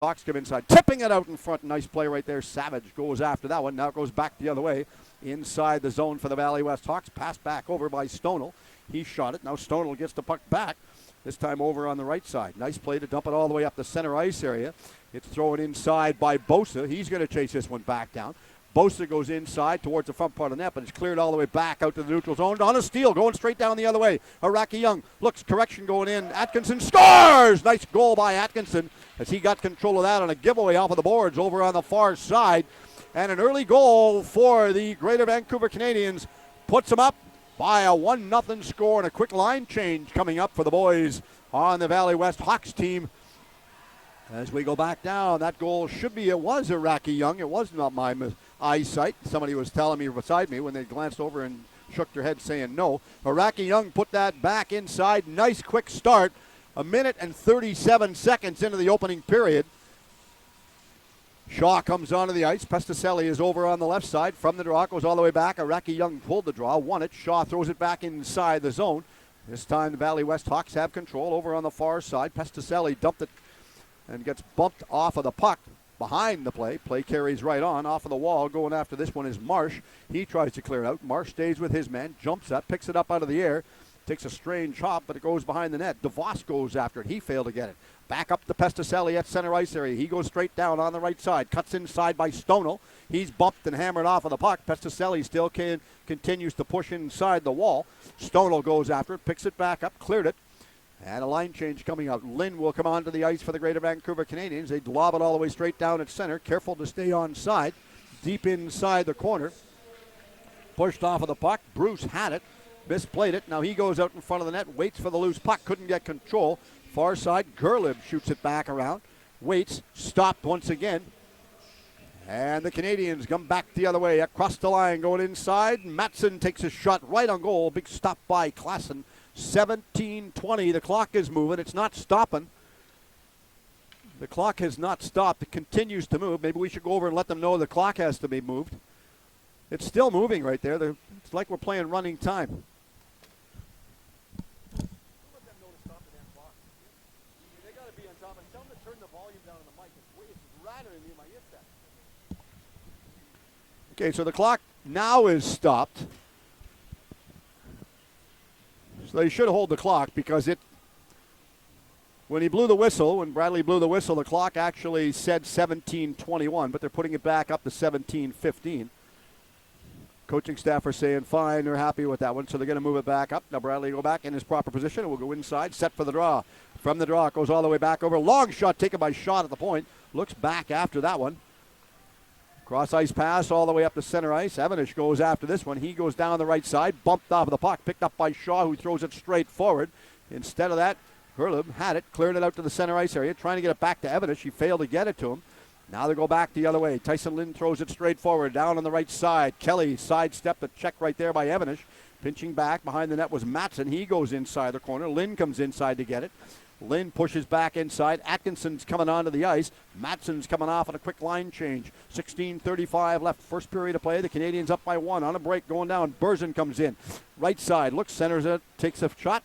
Hawks come inside, tipping it out in front. Nice play right there. Savage goes after that one. Now it goes back the other way. Inside the zone for the Valley West Hawks. Passed back over by Stonell. He shot it. Now Stonell gets the puck back. This time over on the right side. Nice play to dump it all the way up the center ice area. It's thrown inside by Bosa. He's going to chase this one back down. Bosa goes inside towards the front part of the net, but it's cleared all the way back out to the neutral zone. On a steal, going straight down the other way. Araki Young looks, correction going in. Atkinson scores! Nice goal by Atkinson as he got control of that on a giveaway off of the boards over on the far side. And an early goal for the Greater Vancouver Canadians puts them up by a 1-0 score, and a quick line change coming up for the boys on the Valley West Hawks team. As we go back down, that goal it was Araki Young. It was not my eyesight. Somebody was telling me beside me when they glanced over and shook their head saying no. Araki Young put that back inside. Nice quick start. 1 and 37 seconds into the opening period. Shaw comes onto the ice. Pesticelli is over on the left side. From the draw, goes all the way back. Araki Young pulled the draw, won it. Shaw throws it back inside the zone. This time the Valley West Hawks have control over on the far side. Pesticelli dumped it and gets bumped off of the puck behind the play. Play carries right on, off of the wall. Going after this one is Marsh. He tries to clear it out. Marsh stays with his man, jumps up, picks it up out of the air. Takes a strange hop, but it goes behind the net. DeVos goes after it. He failed to get it. Back up to Pesticelli at center ice area. He goes straight down on the right side. Cuts inside by Stonell. He's bumped and hammered off of the puck. Pesticelli still continues to push inside the wall. Stonell goes after it, picks it back up, cleared it. And a line change coming out. Lynn will come onto the ice for the Greater Vancouver Canadians. They lob it all the way straight down at center. Careful to stay on side. Deep inside the corner. Pushed off of the puck. Bruce had it. Misplayed it. Now he goes out in front of the net. Waits for the loose puck. Couldn't get control. Far side. Gerlib shoots it back around. Waits. Stopped once again. And the Canadians come back the other way. Across the line. Going inside. Matson takes a shot right on goal. Big stop by Klassen. 17:20. The clock is moving. It's not stopping. The clock has not stopped. It continues to move. Maybe we should go over and let them know the clock has to be moved. It's still moving right there. It's like we're playing running time. Let them know to stop the damn clock. They got to be on top. And tell them to turn the volume down on the mic. It's rattling in my headset. Okay, so the clock now is stopped. So they should hold the clock because when he blew the whistle, when Bradley blew the whistle, the clock actually said 17:21, but they're putting it back up to 17:15. Coaching staff are saying fine, they're happy with that one, so they're going to move it back up. Now Bradley will go back in his proper position. It will go inside, set for the draw. From the draw, it goes all the way back over. Long shot taken by Shaw at the point. Looks back after that one. Cross ice pass all the way up to center ice. Evanish goes after this one. He goes down the right side, bumped off of the puck, picked up by Shaw, who throws it straight forward. Instead of that, Herlib had it, cleared it out to the center ice area, trying to get it back to Evanish. He failed to get it to him. Now they go back the other way. Tyson Lynn throws it straight forward, down on the right side. Kelly sidestepped a check right there by Evanish. Pinching back behind the net was Matson. He goes inside the corner. Lynn comes inside to get it. Lynn pushes back inside. Atkinson's coming onto the ice. Matson's coming off on a quick line change. 16:35 left, first period of play. The Canadians up by 1 on a break going down. Berzin comes in. Right side, looks, centers it, takes a shot.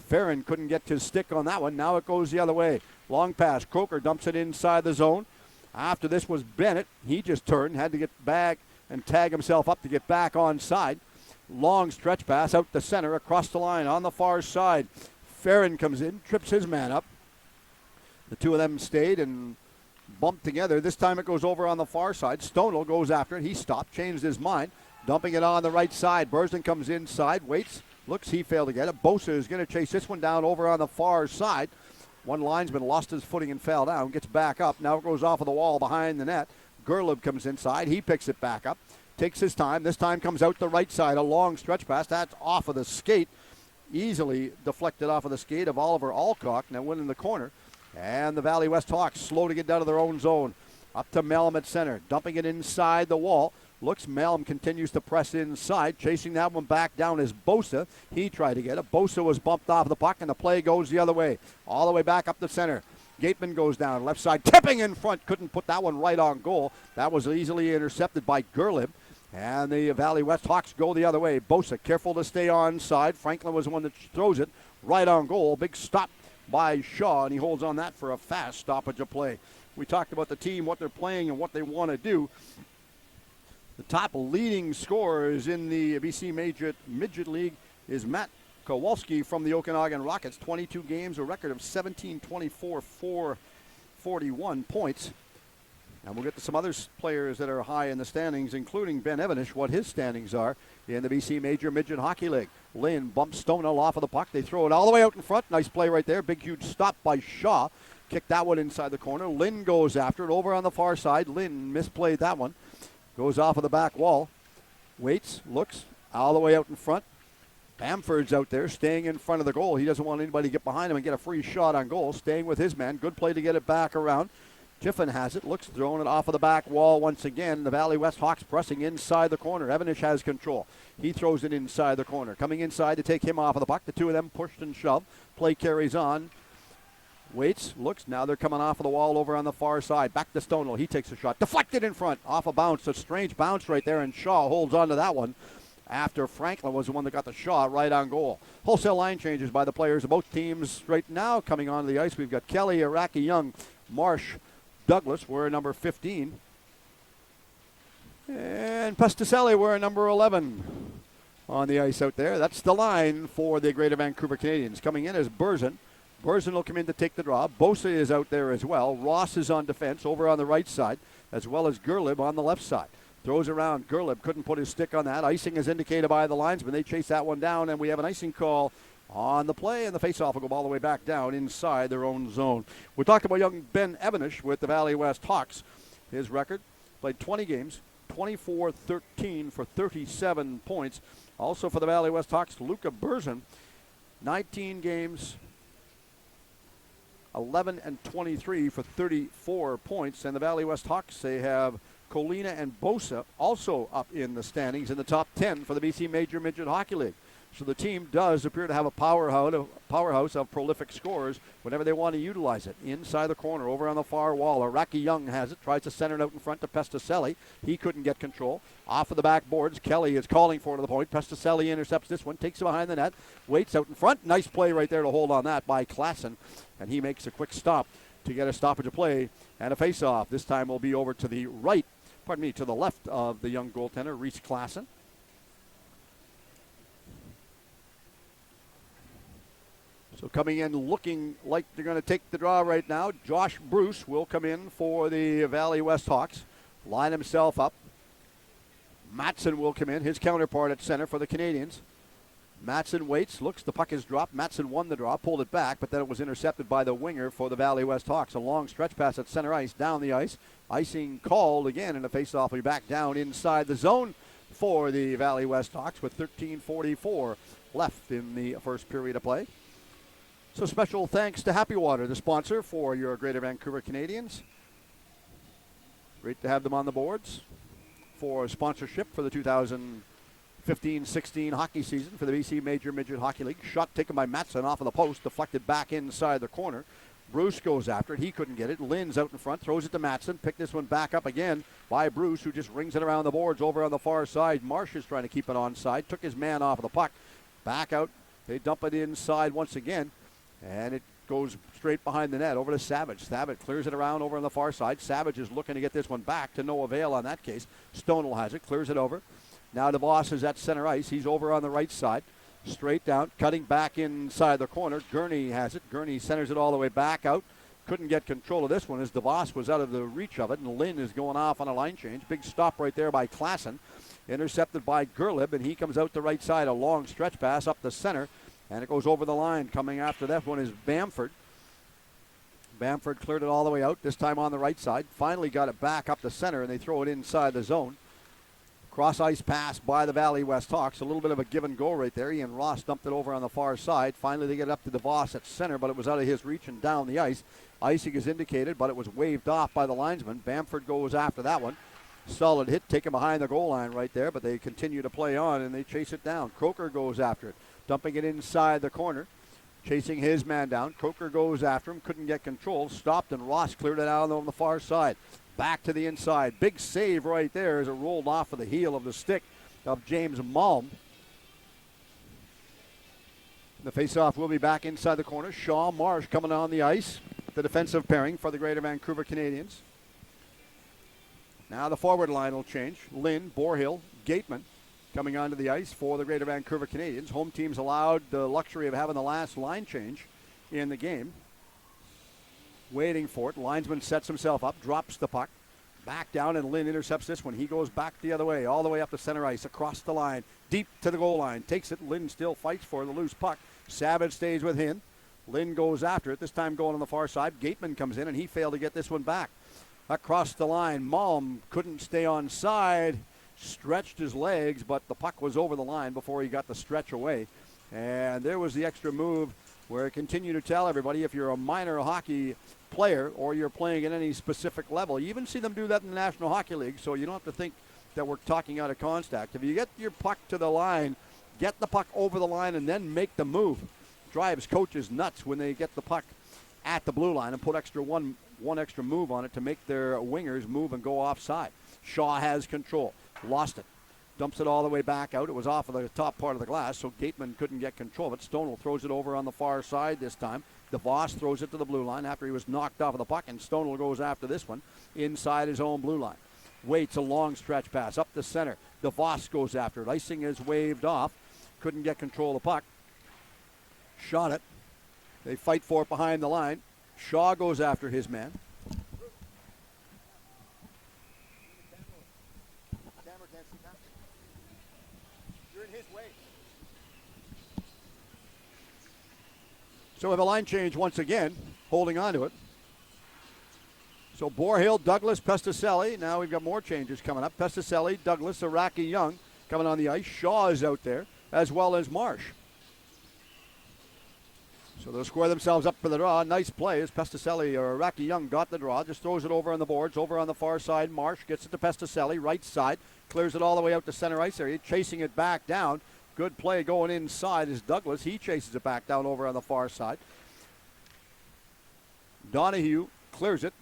Farron couldn't get his stick on that one. Now it goes the other way. Long pass. Croker dumps it inside the zone. After this was Bennett. He just turned, had to get back and tag himself up to get back on side. Long stretch pass out the center, across the line on the far side. Farron comes in, trips his man up. The two of them stayed and bumped together. This time it goes over on the far side. Stonell goes after it. He stopped, changed his mind. Dumping it on the right side. Burston comes inside, waits, looks, he failed to get it. Bosa is going to chase this one down over on the far side. One linesman lost his footing and fell down, gets back up. Now it goes off of the wall behind the net. Gerlib comes inside. He picks it back up, takes his time. This time comes out the right side. A long stretch pass. That's off of the skate. Easily deflected off of the skate of Oliver Alcock. Now winning the corner. And the Valley West Hawks slow to get down to their own zone. Up to Mellum at center. Dumping it inside the wall. Looks, Mellum continues to press inside. Chasing that one back down is Bosa. He tried to get it. Bosa was bumped off the puck, and the play goes the other way. All the way back up the center. Gateman goes down. Left side, tipping in front. Couldn't put that one right on goal. That was easily intercepted by Gerlib. And the Valley West Hawks go the other way. Bosa careful to stay on side. Franklin was the one that throws it right on goal. Big stop by Shaw, and he holds on that for a fast stoppage of play. We talked about the team, what they're playing, and what they want to do. The top leading scorers in the BC Midget League is Matt Kowalski from the Okanagan Rockets. 22 games, a record of 17-24, 441 points. And we'll get to some other players that are high in the standings, including Ben Evanish, what his standings are in the BC Major Midget Hockey League. Lynn bumps Stonell off of the puck. They throw it all the way out in front. Nice play right there. Big, huge stop by Shaw. Kicked that one inside the corner. Lynn goes after it over on the far side. Lynn misplayed that one. Goes off of the back wall. Waits, looks, all the way out in front. Bamford's out there, staying in front of the goal. He doesn't want anybody to get behind him and get a free shot on goal. Staying with his man. Good play to get it back around. Tiffin has it, looks, throwing it off of the back wall once again. The Valley West Hawks pressing inside the corner. Evanish has control. He throws it inside the corner. Coming inside to take him off of the puck. The two of them pushed and shoved. Play carries on. Waits, looks, now they're coming off of the wall over on the far side. Back to Stonewall. He takes a shot. Deflected in front. Off a bounce. A strange bounce right there, and Shaw holds on to that one after Franklin was the one that got the shot right on goal. Wholesale line changes by the players of both teams right now coming onto the ice. We've got Kelly, Araki Young, Marsh, Douglas, wearing number 15. And Pesticelli wearing number 11 on the ice out there. That's the line for the Greater Vancouver Canadians. Coming in is Burzin. Burzin will come in to take the draw. Bosa is out there as well. Ross is on defense over on the right side, as well as Gerlib on the left side. Throws around. Gerlib couldn't put his stick on that. Icing is indicated by the linesman. They chase that one down, and we have an icing call on the play, and the faceoff will go all the way back down inside their own zone. We talked about young Ben Evanish with the Valley West Hawks. His record, played 20 games, 24-13 for 37 points. Also for the Valley West Hawks, Luca Burzin, 19 games, 11-23 for 34 points. And the Valley West Hawks, they have Colina and Bosa also up in the standings in the top 10 for the BC Major Midget Hockey League. So the team does appear to have a powerhouse of prolific scorers whenever they want to utilize it. Inside the corner, over on the far wall, Araki Young has it, tries to center it out in front to Pesticelli. He couldn't get control. Off of the backboards, Kelly is calling for it to the point. Pesticelli intercepts this one, takes it behind the net, waits out in front. Nice play right there to hold on that by Klassen, and he makes a quick stop to get a stoppage of play and a face-off. This time will be over to the to the left of the young goaltender, Reese Klassen. So coming in looking like they're going to take the draw right now, Josh Bruce will come in for the Valley West Hawks. Line himself up. Matson will come in, his counterpart at center for the Canadians. Matson waits, looks, the puck is dropped. Matson won the draw, pulled it back, but then it was intercepted by the winger for the Valley West Hawks. A long stretch pass at center ice, down the ice. Icing called again, and the faceoff will be back down inside the zone for the Valley West Hawks with 13:44 left in the first period of play. So special thanks to Happy Water, the sponsor for your Greater Vancouver Canadians. Great to have them on the boards for sponsorship for the 2015-16 hockey season for the BC Major Midget Hockey League. Shot taken by Matson off of the post, deflected back inside the corner. Bruce goes after it. He couldn't get it. Lynn's out in front, throws it to Matson. Pick this one back up again by Bruce, who just rings it around the boards over on the far side. Marsh is trying to keep it onside. Took his man off of the puck. Back out. They dump it inside once again. And it goes straight behind the net over to Savage. Savage clears it around over on the far side. Savage is looking to get this one back to no avail on that case. Stonewall has it, clears it over. Now DeVos is at center ice. He's over on the right side. Straight down, cutting back inside the corner. Gurney has it. Gurney centers it all the way back out. Couldn't get control of this one as DeVos was out of the reach of it, and Lynn is going off on a line change. Big stop right there by Klassen. Intercepted by Gerlib, and he comes out the right side. A long stretch pass up the center. And it goes over the line. Coming after that one is Bamford. Bamford cleared it all the way out, this time on the right side. Finally got it back up the center, and they throw it inside the zone. Cross-ice pass by the Valley West Hawks. A little bit of a give and go right there. Ian Ross dumped it over on the far side. Finally they get it up to DeVos at center, but it was out of his reach and down the ice. Icing is indicated, but it was waved off by the linesman. Bamford goes after that one. Solid hit, taken behind the goal line right there, but they continue to play on, and they chase it down. Croker goes after it. Dumping it inside the corner, chasing his man down. Croker goes after him, couldn't get control, stopped, and Ross cleared it out on the far side. Back to the inside. Big save right there as it rolled off of the heel of the stick of James Malm. The faceoff will be back inside the corner. Shaw Marsh coming on the ice. the defensive pairing for the Greater Vancouver Canadians. Now the forward line will change. Lynn, Borhill, Gateman coming onto the ice for the Greater Vancouver Canadians. Home team's allowed the luxury of having the last line change in the game. Waiting for it. Linesman sets himself up, drops the puck. Back down, and Lynn intercepts this one. He goes back the other way, all the way up to center ice, across the line, deep to the goal line. Takes it. Lynn still fights for the loose puck. Savage stays with him. Lynn goes after it, this time going on the far side. Gateman comes in, and he failed to get this one back. Across the line, Malm couldn't stay on side, stretched his legs, but the puck was over the line before he got the stretch away. And there was the extra move where I continue to tell everybody, if you're a minor hockey player or you're playing at any specific level, you even see them do that in the National Hockey League, so you don't have to think that we're talking out of contact. If you get your puck to the line, get the puck over the line and then make the move. Drives coaches nuts when they get the puck at the blue line and put one extra move on it to make their wingers move and go offside. Shaw has control. Lost it. Dumps it all the way back out. It was off of the top part of the glass, so Gateman couldn't get control of it. Stonewall throws it over on the far side this time. DeVos throws it to the blue line after he was knocked off of the puck, and Stonewall goes after this one inside his own blue line. Waits a long stretch pass up the center. DeVos goes after it. Icing is waved off. Couldn't get control of the puck. Shot it. They fight for it behind the line. Shaw goes after his man. You're in his way. So we have a line change once again, holding on to it. So Borhill, Douglas, Pesticelli. Now we've got more changes coming up. Pesticelli, Douglas, Iraqi Young coming on the ice. Shaw is out there, as well as Marsh. So they'll square themselves up for the draw. Nice play as Pesticelli or Iraqi Young got the draw. Just throws it over on the boards. Over on the far side, Marsh gets it to Pesticelli, right side. Clears it all the way out to center ice area, chasing it back down. Good play going inside is Douglas. He chases it back down over on the far side. Donahue clears it.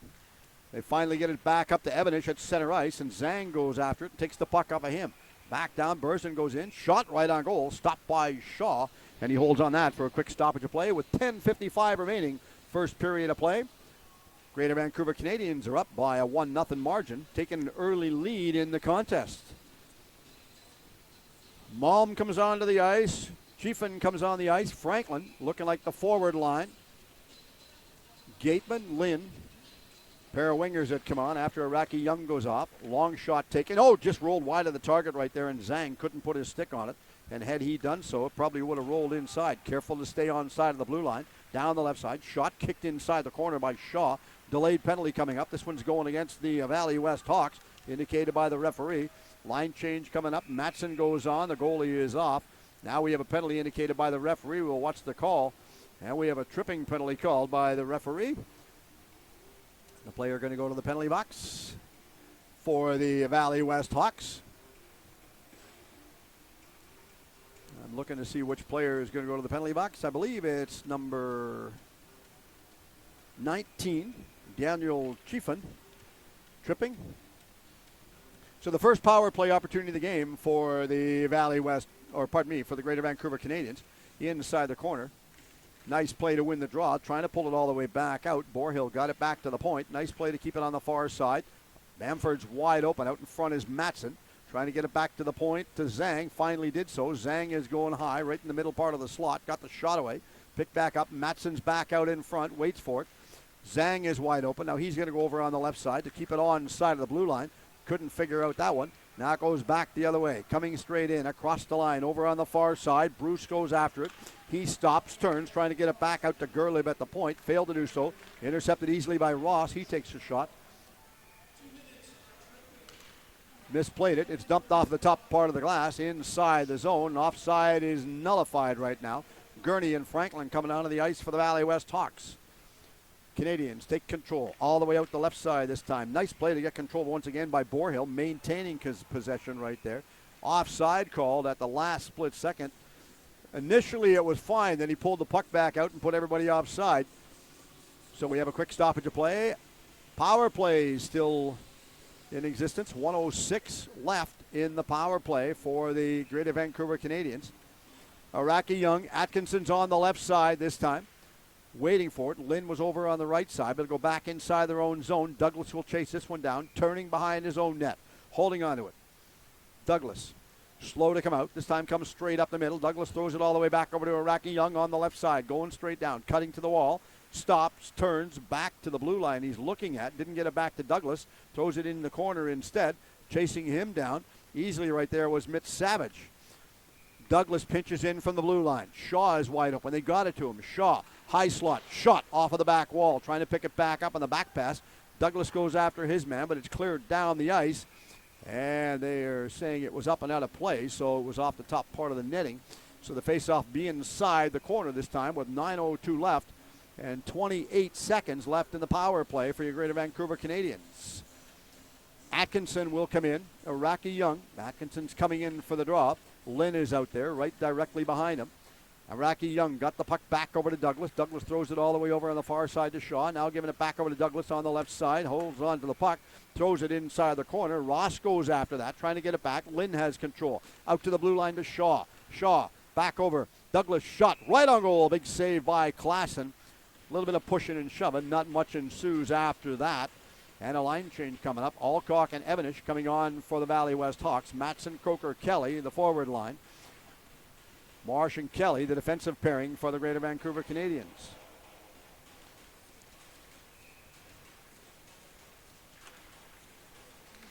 They finally get it back up to Evanish at center ice, and Zhang goes after it, takes the puck off of him. Back down, Burson goes in, shot right on goal, stopped by Shaw, and he holds on that for a quick stoppage of play with 10:55 remaining, first period of play. Greater Vancouver Canadians are up by a 1-0 margin, taking an early lead in the contest. Malm comes onto the ice. Chiefin comes on the ice. Franklin looking like the forward line. Gateman, Lynn. Pair of wingers that come on after Iraqi Young goes off. Long shot taken. Oh, just rolled wide of the target right there, and Zhang couldn't put his stick on it. And had he done so, it probably would have rolled inside. Careful to stay on side of the blue line. Down the left side. Shot kicked inside the corner by Shaw. Delayed penalty coming up. This one's going against the Valley West Hawks, indicated by the referee. Line change coming up. Matson goes on. The goalie is off. Now we have a penalty indicated by the referee. We'll watch the call. And we have a tripping penalty called by the referee. The player going to go to the penalty box for the Valley West Hawks. I'm looking to see which player is going to go to the penalty box. I believe it's number 19, Daniel Chiefin, tripping. So the first power play opportunity of the game for the Valley West, or pardon me, for the Greater Vancouver Canadians, inside the corner. Nice play to win the draw, trying to pull it all the way back out. Borhill got it back to the point. Nice play to keep it on the far side. Bamford's wide open. Out in front is Matson, trying to get it back to the point to Zhang. Finally did so. Zhang is going high, right in the middle part of the slot. Got the shot away. Picked back up. Matson's back out in front, waits for it. Zhang is wide open. Now he's going to go over on the left side to keep it on side of the blue line. Couldn't figure out that one. Now it goes back the other way. Coming straight in, across the line, over on the far side. Bruce goes after it. He stops, turns, trying to get it back out to Gerlib at the point. Failed to do so. Intercepted easily by Ross. He takes a shot. Misplayed it. It's dumped off the top part of the glass inside the zone. Offside is nullified right now. Gurney and Franklin coming onto the ice for the Valley West Hawks. Canadians take control all the way out the left side this time. Nice play to get control once again by Borhill, maintaining his possession right there. Offside called at the last split second. Initially it was fine, then he pulled the puck back out and put everybody offside. So we have a quick stoppage of play. Power play still in existence. 1:06 left in the power play for the Greater Vancouver Canadians. Iraqi Young, Atkinson's on the left side this time. waiting for it. Lynn was over on the right side, but it'll go back inside their own zone. Douglas will chase this one down, turning behind his own net, holding onto it. Douglas, slow to come out. This time comes straight up the middle. Douglas throws it all the way back over to Iraqi Young on the left side, going straight down, cutting to the wall. Stops, turns back to the blue line he's looking at. Didn't get it back to Douglas. Throws it in the corner instead. Chasing him down easily right there was Mitch Savage. Douglas pinches in from the blue line. Shaw is wide open. They got it to him. Shaw, high slot, shot off of the back wall, trying to pick it back up on the back pass. Douglas goes after his man, but it's cleared down the ice. And they are saying it was up and out of play, so it was off the top part of the netting. So the faceoff be inside the corner this time with 9:02 left. And 28 seconds left in the power play for your Greater Vancouver Canadians. Atkinson will come in. Iraqi Young. Atkinson's coming in for the draw. Lynn is out there right directly behind him. Iraqi Young got the puck back over to Douglas. Douglas throws it all the way over on the far side to Shaw. Now giving it back over to Douglas on the left side. Holds on to the puck. Throws it inside the corner. Ross goes after that, trying to get it back. Lynn has control. Out to the blue line to Shaw. Shaw back over. Douglas shot right on goal. Big save by Klassen. A little bit of pushing and shoving. Not much ensues after that. And a line change coming up. Alcock and Evanish coming on for the Valley West Hawks. Matson, Croker, Kelly, the forward line. Marsh and Kelly, the defensive pairing for the Greater Vancouver Canadians.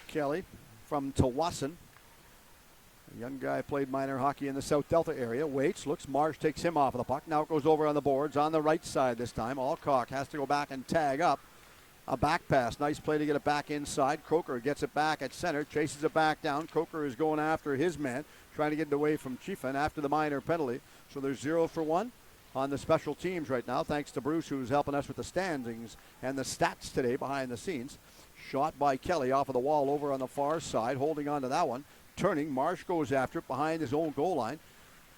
Kelly from Tawasin. A young guy played minor hockey in the South Delta area. Waits, looks, Marsh takes him off of the puck. Now it goes over on the boards on the right side this time. Alcock has to go back and tag up. A back pass. Nice play to get it back inside. Croker gets it back at center. Chases it back down. Croker is going after his man, trying to get it away from Chiefin after the minor penalty. So there's 0 for 1 on the special teams right now, thanks to Bruce, who's helping us with the standings and the stats today behind the scenes. Shot by Kelly off of the wall over on the far side, holding on to that one. Turning, Marsh goes after it behind his own goal line.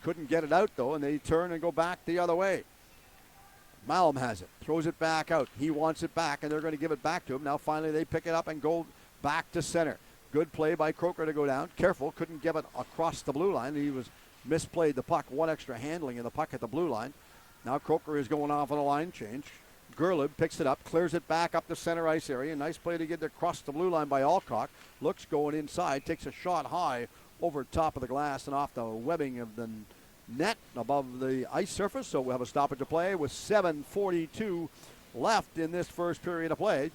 Couldn't get it out, though, and they turn and go back the other way. Malm has it, throws it back out. He wants it back, and they're going to give it back to him. Now finally they pick it up and go back to center. Good play by Croker to go down. Careful, couldn't get it across the blue line. He was misplayed the puck. One extra handling of the puck at the blue line. Now Croker is going off on a line change. Gerlib picks it up, clears it back up the center ice area. Nice play to get it across the blue line by Alcock. Looks going inside, takes a shot high over top of the glass and off the webbing of the net above the ice surface. So we'll have a stoppage of play with 7:42 left in this first period of play.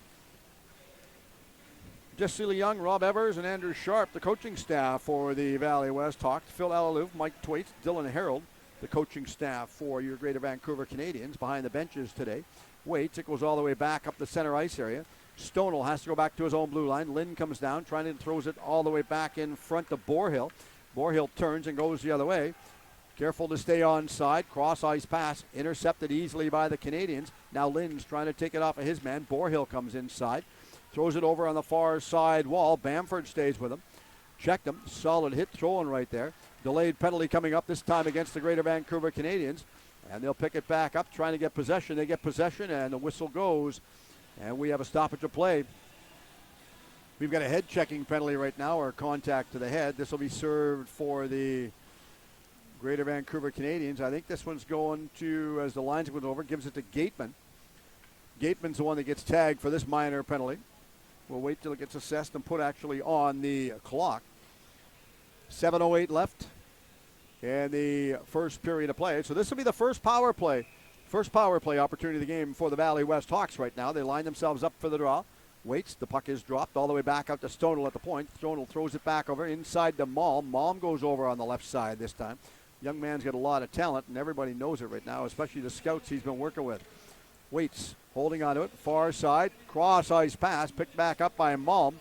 Jesse Young, Rob Evers, and Andrew Sharp, the coaching staff for the Valley West Hawks. Phil Alaluf, Mike Twaits, Dylan Harold, the coaching staff for your Greater Vancouver Canadians behind the benches today. Waits, it goes all the way back up the center ice area. Stonell has to go back to his own blue line. Lynn comes down, trying to throws it all the way back in front to Borehill. Borehill turns and goes the other way. Careful to stay onside. Cross ice pass intercepted easily by the Canadians. Now Lynn's trying to take it off of his man. Borehill comes inside. Throws it over on the far side wall. Bamford stays with him. Checked him. Solid hit throwing right there. Delayed penalty coming up this time against the Greater Vancouver Canadians. And they'll pick it back up, trying to get possession. They get possession, and the whistle goes. And we have a stoppage of play. We've got a head-checking penalty right now, or contact to the head. This will be served for the Greater Vancouver Canadians. I think this one's going to, as the lines went over, gives it to Gateman. Gateman's the one that gets tagged for this minor penalty. We'll wait till it gets assessed and put actually on the clock. 7:08 left in the first period of play. So this will be the first power play opportunity of the game for the Valley West Hawks right now. They line themselves up for the draw. Waits, the puck is dropped all the way back out to Stonell at the point. Stonell throws it back over inside to Malm. Malm goes over on the left side this time. Young man's got a lot of talent, and everybody knows it right now, especially the scouts he's been working with. Waits, holding on to it, far side, cross ice pass, picked back up by Malm.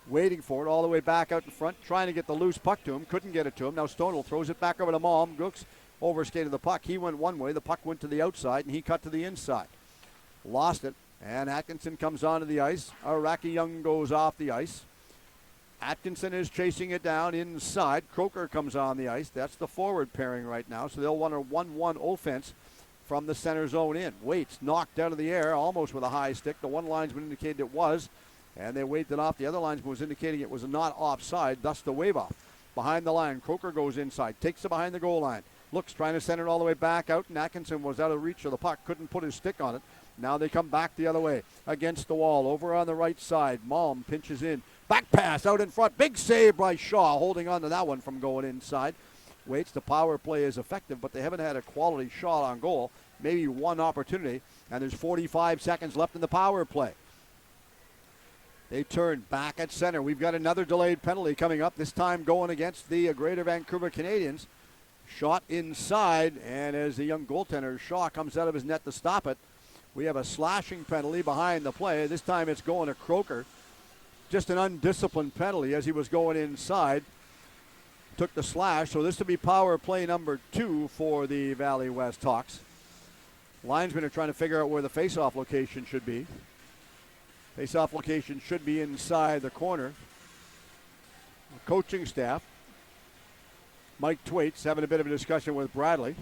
Waiting for it all the way back out in front, trying to get the loose puck to him. Couldn't get it to him. Now Stonell throws it back over to Malm. Brooks overskated the puck. He went one way. The puck went to the outside, and he cut to the inside. Lost it, and Atkinson comes onto the ice. Iraqi Young goes off the ice. Atkinson is chasing it down inside. Croker comes on the ice. That's the forward pairing right now, so they'll want a 1-1 offense from the center zone in. Waits knocked out of the air, almost with a high stick. The one linesman indicated it was, and they waved it off. The other linesman was indicating it was not offside, thus the wave off. Behind the line, Croker goes inside, takes it behind the goal line. Looks trying to send it all the way back out, and Atkinson was out of reach of the puck, couldn't put his stick on it. Now they come back the other way against the wall. Over on the right side, Malm pinches in. Back pass out in front. Big save by Shaw, holding on to that one from going inside. Waits. The power play is effective, but they haven't had a quality shot on goal. Maybe one opportunity, and there's 45 seconds left in the power play. They turn back at center. We've got another delayed penalty coming up, this time going against the Greater Vancouver Canadians. Shot inside, and as the young goaltender, Shaw, comes out of his net to stop it, we have a slashing penalty behind the play. This time it's going to Croker. Just an undisciplined penalty as he was going inside. Took the slash, so this will be power play number 2 for the Valley West Hawks. Linesmen are trying to figure out where the face-off location should be. Face-off location should be inside the corner. The coaching staff, Mike Twaits, having a bit of a discussion with Bradley.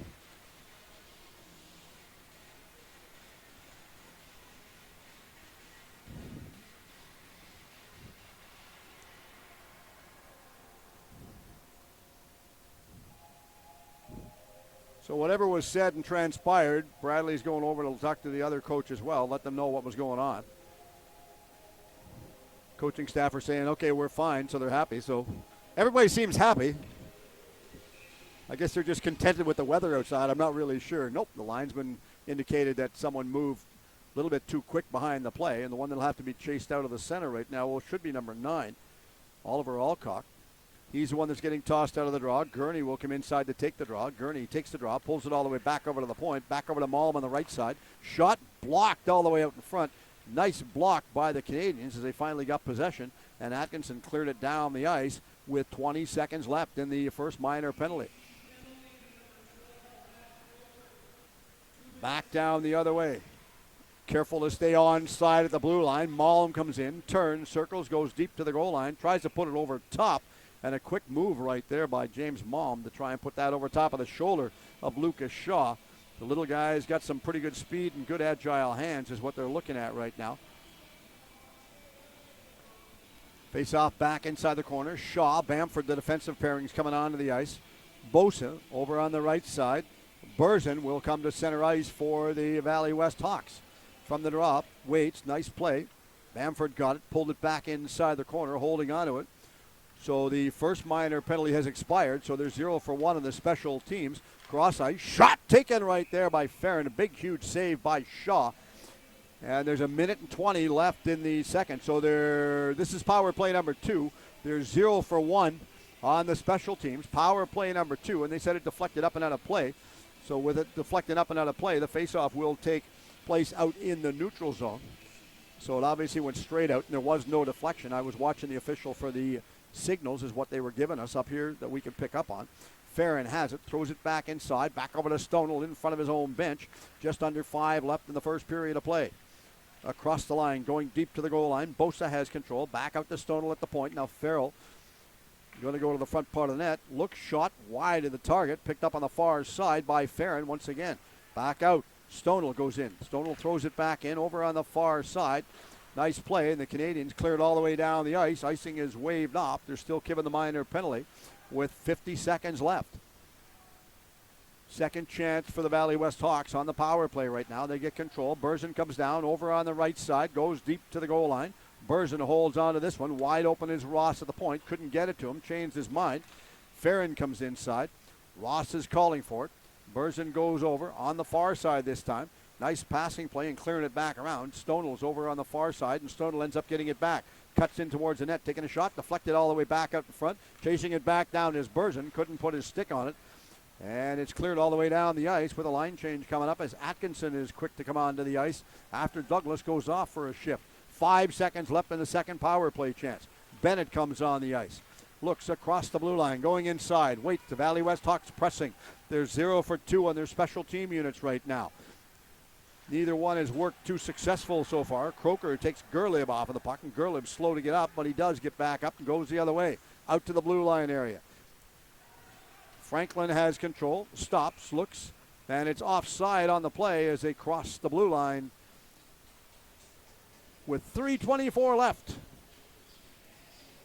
So whatever was said and transpired, Bradley's going over to talk to the other coach as well, let them know what was going on. Coaching staff are saying, okay, we're fine, so they're happy. So everybody seems happy. I guess they're just contented with the weather outside. I'm not really sure. Nope, the linesman indicated that someone moved a little bit too quick behind the play, and the one that'll have to be chased out of the center right now, well, should be number 9, Oliver Alcock. He's the one that's getting tossed out of the draw. Gurney will come inside to take the draw. Gurney takes the draw, pulls it all the way back over to the point, back over to Malm on the right side. Shot blocked all the way out in front. Nice block by the Canadians as they finally got possession, and Atkinson cleared it down the ice with 20 seconds left in the first minor penalty. Back down the other way. Careful to stay on side at the blue line. Malm comes in, turns, circles, goes deep to the goal line, tries to put it over top. And a quick move right there by James Malm to try and put that over top of the shoulder of Lucas Shaw. The little guy's got some pretty good speed and good agile hands is what they're looking at right now. Face off back inside the corner. Shaw, Bamford, the defensive pairings coming onto the ice. Bosa over on the right side. Burzin will come to center ice for the Valley West Hawks. From the drop, waits, nice play. Bamford got it, pulled it back inside the corner, holding onto it. So the first minor penalty has expired, so there's 0 for 1 on the special teams. Cross ice, shot taken right there by Farron. A big, huge save by Shaw. And there's 1:20 left in the second. So this is power play number 2. There's 0 for 1 on the special teams. Power play number 2, and they said it deflected up and out of play. So with it deflecting up and out of play, the faceoff will take place out in the neutral zone. So it obviously went straight out, and there was no deflection. I was watching the official for the signals is what they were giving us up here that we can pick up on. Farron has it, throws it back inside, back over to Stonewall in front of his own bench. Just under 5 left in the first period of play. Across the line, going deep to the goal line. Bosa has control, back out to Stonewall at the point. Now Farrell going to go to the front part of the net. Look, shot wide of the target, picked up on the far side by Farron once again. Back out, Stonewall goes in. Stonewall throws it back in over on the far side. Nice play, and the Canadians cleared all the way down the ice. Icing is waved off. They're still giving the minor penalty with 50 seconds left. Second chance for the Valley West Hawks on the power play right now. They get control. Burzin comes down over on the right side, goes deep to the goal line. Burzin holds on to this one. Wide open is Ross at the point. Couldn't get it to him. Changed his mind. Farron comes inside. Ross is calling for it. Burzin goes over on the far side this time. Nice passing play and clearing it back around. Stonewall's over on the far side, and Stonewall ends up getting it back. Cuts in towards the net, taking a shot, deflected all the way back out in front. Chasing it back down is Burzin. Couldn't put his stick on it. And it's cleared all the way down the ice with a line change coming up as Atkinson is quick to come onto the ice after Douglas goes off for a shift. 5 seconds left in the second power play chance. Bennett comes on the ice. Looks across the blue line, going inside. Wait, the Valley West Hawks pressing. They're 0 for 2 on their special team units right now. Neither one has worked too successful so far. Croker takes Gerlib off of the puck, and Gerlib's slow to get up, but he does get back up and goes the other way, out to the blue line area. Franklin has control, stops, looks, and it's offside on the play as they cross the blue line with 3:24 left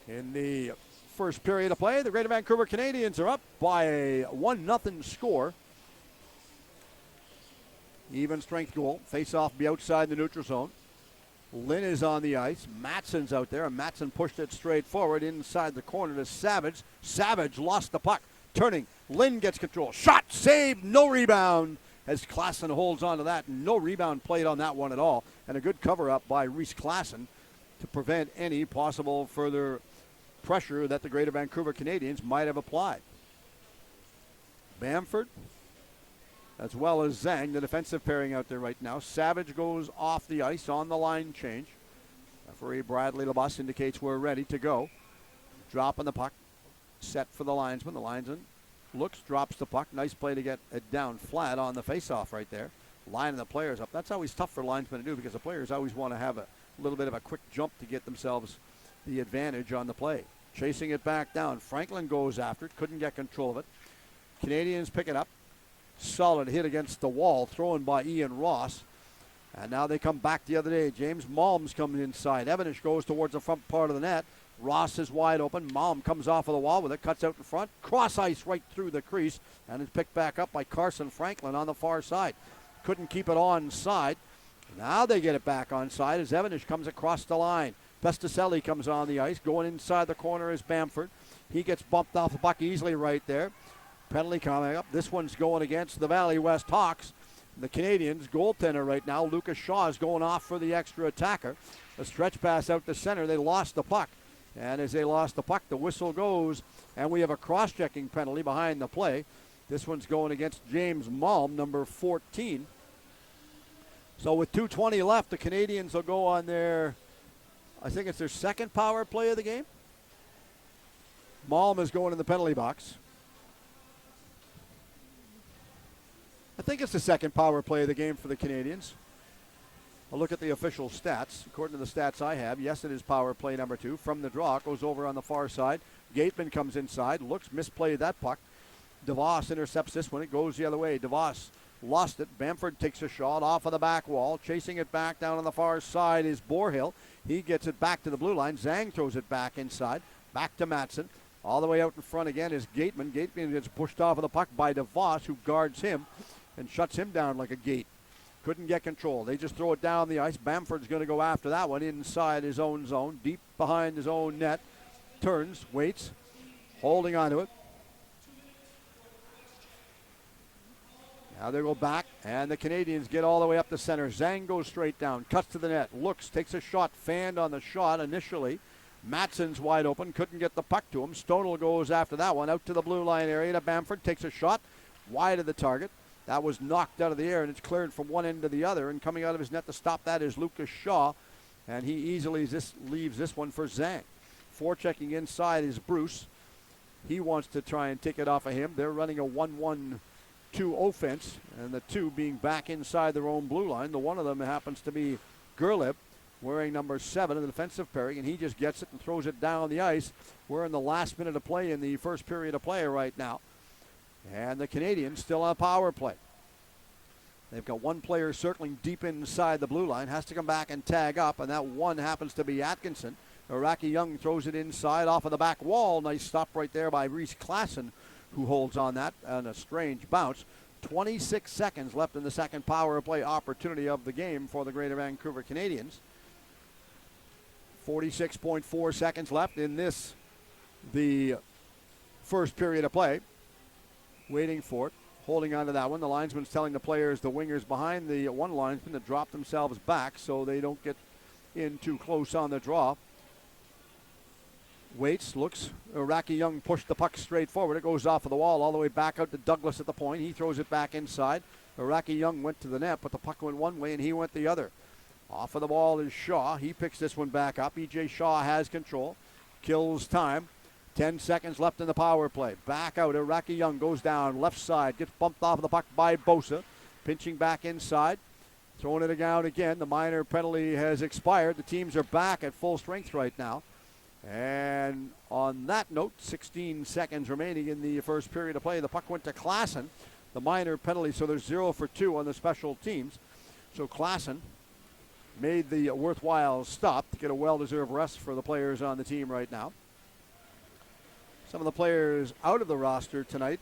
in the first period of play. The Greater Vancouver Canadians are up by a 1-0 score. Even strength goal. Face-off be outside the neutral zone. Lynn is on the ice. Matson's out there, and Matson pushed it straight forward inside the corner to Savage. Savage lost the puck. Turning. Lynn gets control. Shot, save, no rebound. As Klassen holds on to that. No rebound played on that one at all. And a good cover-up by Reese Klassen to prevent any possible further pressure that the Greater Vancouver Canadians might have applied. Bamford, as well as Zhang, the defensive pairing out there right now. Savage goes off the ice on the line change. Referee Bradley LaBus indicates we're ready to go. Dropping the puck. Set for the linesman. The linesman looks, drops the puck. Nice play to get it down flat on the face-off right there. Lining the players up. That's always tough for linesmen to do because the players always want to have a little bit of a quick jump to get themselves the advantage on the play. Chasing it back down. Franklin goes after it. Couldn't get control of it. Canadians pick it up. Solid hit against the wall. Thrown by Ian Ross. And now they come back the other day. James Malm's coming inside. Evanish goes towards the front part of the net. Ross is wide open. Malm comes off of the wall with it. Cuts out in front. Cross ice right through the crease. And it's picked back up by Carson Franklin on the far side. Couldn't keep it onside. Now they get it back onside as Evanish comes across the line. Pesticelli comes on the ice. Going inside the corner is Bamford. He gets bumped off the puck easily right there. Penalty coming up. This one's going against the Valley West Hawks. The Canadians, goaltender right now, Lucas Shaw, is going off for the extra attacker. A stretch pass out to center. They lost the puck. And as they lost the puck, the whistle goes. And we have a cross-checking penalty behind the play. This one's going against James Malm, number 14. So with 2:20 left, the Canadians will go on their, I think it's their second power play of the game. Malm is going in the penalty box. I think it's the second power play of the game for the Canadians. I'll look at the official stats. According to the stats I have, yes, it is power play number 2. From the draw, it goes over on the far side. Gateman comes inside, looks, misplayed that puck. DeVos intercepts this one. It goes the other way. DeVos lost it. Bamford takes a shot off of the back wall. Chasing it back down on the far side is Borhill. He gets it back to the blue line. Zhang throws it back inside. Back to Matson. All the way out in front again is Gateman. Gateman gets pushed off of the puck by DeVos, who guards him and shuts him down like a gate. Couldn't get control. They just throw it down the ice. Bamford's going to go after that one inside his own zone, deep behind his own net. Turns, waits, holding on to it. Now they go back, and the Canadians get all the way up the center. Zhang goes straight down, cuts to the net, looks, takes a shot, fanned on the shot initially. Matson's wide open, couldn't get the puck to him. Stonel goes after that one, out to the blue line area to Bamford, takes a shot, wide of the target. That was knocked out of the air, and it's cleared from one end to the other, and coming out of his net to stop that is Lucas Shaw, and he easily leaves this one for Zhang. Forechecking inside is Bruce. He wants to try and take it off of him. They're running a 1-1-2 offense, and the two being back inside their own blue line. The one of them happens to be Gerlip, wearing number 7 in the defensive pairing, and he just gets it and throws it down the ice. We're in the last minute of play in the first period of play right now. And the Canadians still on power play. They've got one player circling deep inside the blue line, has to come back and tag up, and that one happens to be Atkinson. Iraqi Young throws it inside off of the back wall. Nice stop right there by Reese Klassen, who holds on that on a strange bounce. 26 seconds left in the second power play opportunity of the game for the Greater Vancouver Canadians. 46.4 seconds left in this, the first period of play. Waiting for it, holding on to that one. The linesman's telling the players, the wingers behind the one linesman, to drop themselves back so they don't get in too close on the draw. Waits, looks. Iraqi Young pushed the puck straight forward. It goes off of the wall all the way back out to Douglas at the point. He throws it back inside. Iraqi Young went to the net, but the puck went one way and he went the other. Off of the wall is Shaw. He picks this one back up. E.J. Shaw has control. Kills time. 10 seconds left in the power play. Back out. Iraqi Young goes down left side. Gets bumped off of the puck by Bosa. Pinching back inside. Throwing it down again. The minor penalty has expired. The teams are back at full strength right now. And on that note, 16 seconds remaining in the first period of play. The puck went to Klassen. The minor penalty, so there's 0 for 2 on the special teams. So Klassen made the worthwhile stop to get a well-deserved rest for the players on the team right now. Some of the players out of the roster tonight,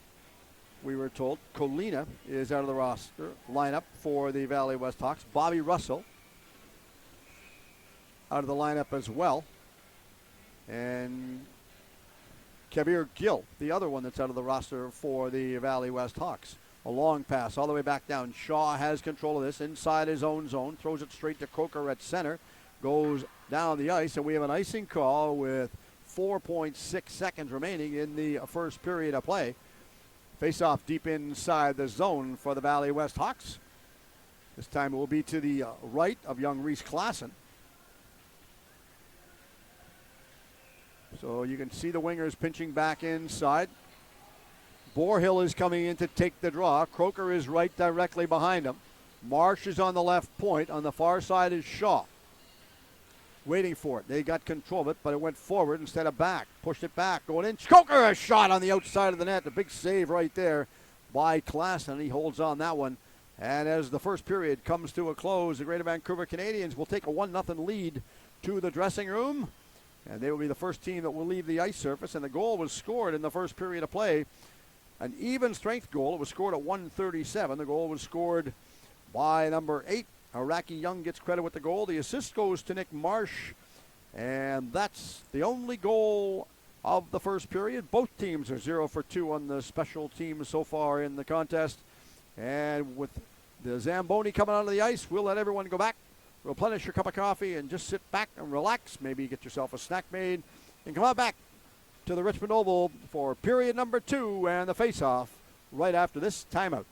we were told. Colina is out of the roster lineup for the Valley West Hawks. Bobby Russell out of the lineup as well. And Kabir Gill, the other one that's out of the roster for the Valley West Hawks. A long pass all the way back down. Shaw has control of this inside his own zone. Throws it straight to Croker at center. Goes down the ice, and we have an icing call with 4.6 seconds remaining in the first period of play. Face-off deep inside the zone for the Valley West Hawks. This time it will be to the right of young Reese Klassen. So you can see the wingers pinching back inside. Borehill is coming in to take the draw. Croker is right directly behind him. Marsh is on the left point. On the far side is Shaw. Waiting for it. They got control of it, but it went forward instead of back. Pushed it back. Going in. Croker, a shot on the outside of the net. A big save right there by Klassen. He holds on that one. And as the first period comes to a close, the Greater Vancouver Canadians will take a 1-0 lead to the dressing room. And they will be the first team that will leave the ice surface. And the goal was scored in the first period of play. An even strength goal. It was scored at 1:37. The goal was scored by number 8. Iraqi Young gets credit with the goal. The assist goes to Nick Marsh. And that's the only goal of the first period. Both teams are 0 for 2 on the special teams so far in the contest. And with the Zamboni coming onto the ice, we'll let everyone go back, replenish your cup of coffee, and just sit back and relax. Maybe get yourself a snack made and come on back to the Richmond Oval for period number 2 and the face-off right after this timeout.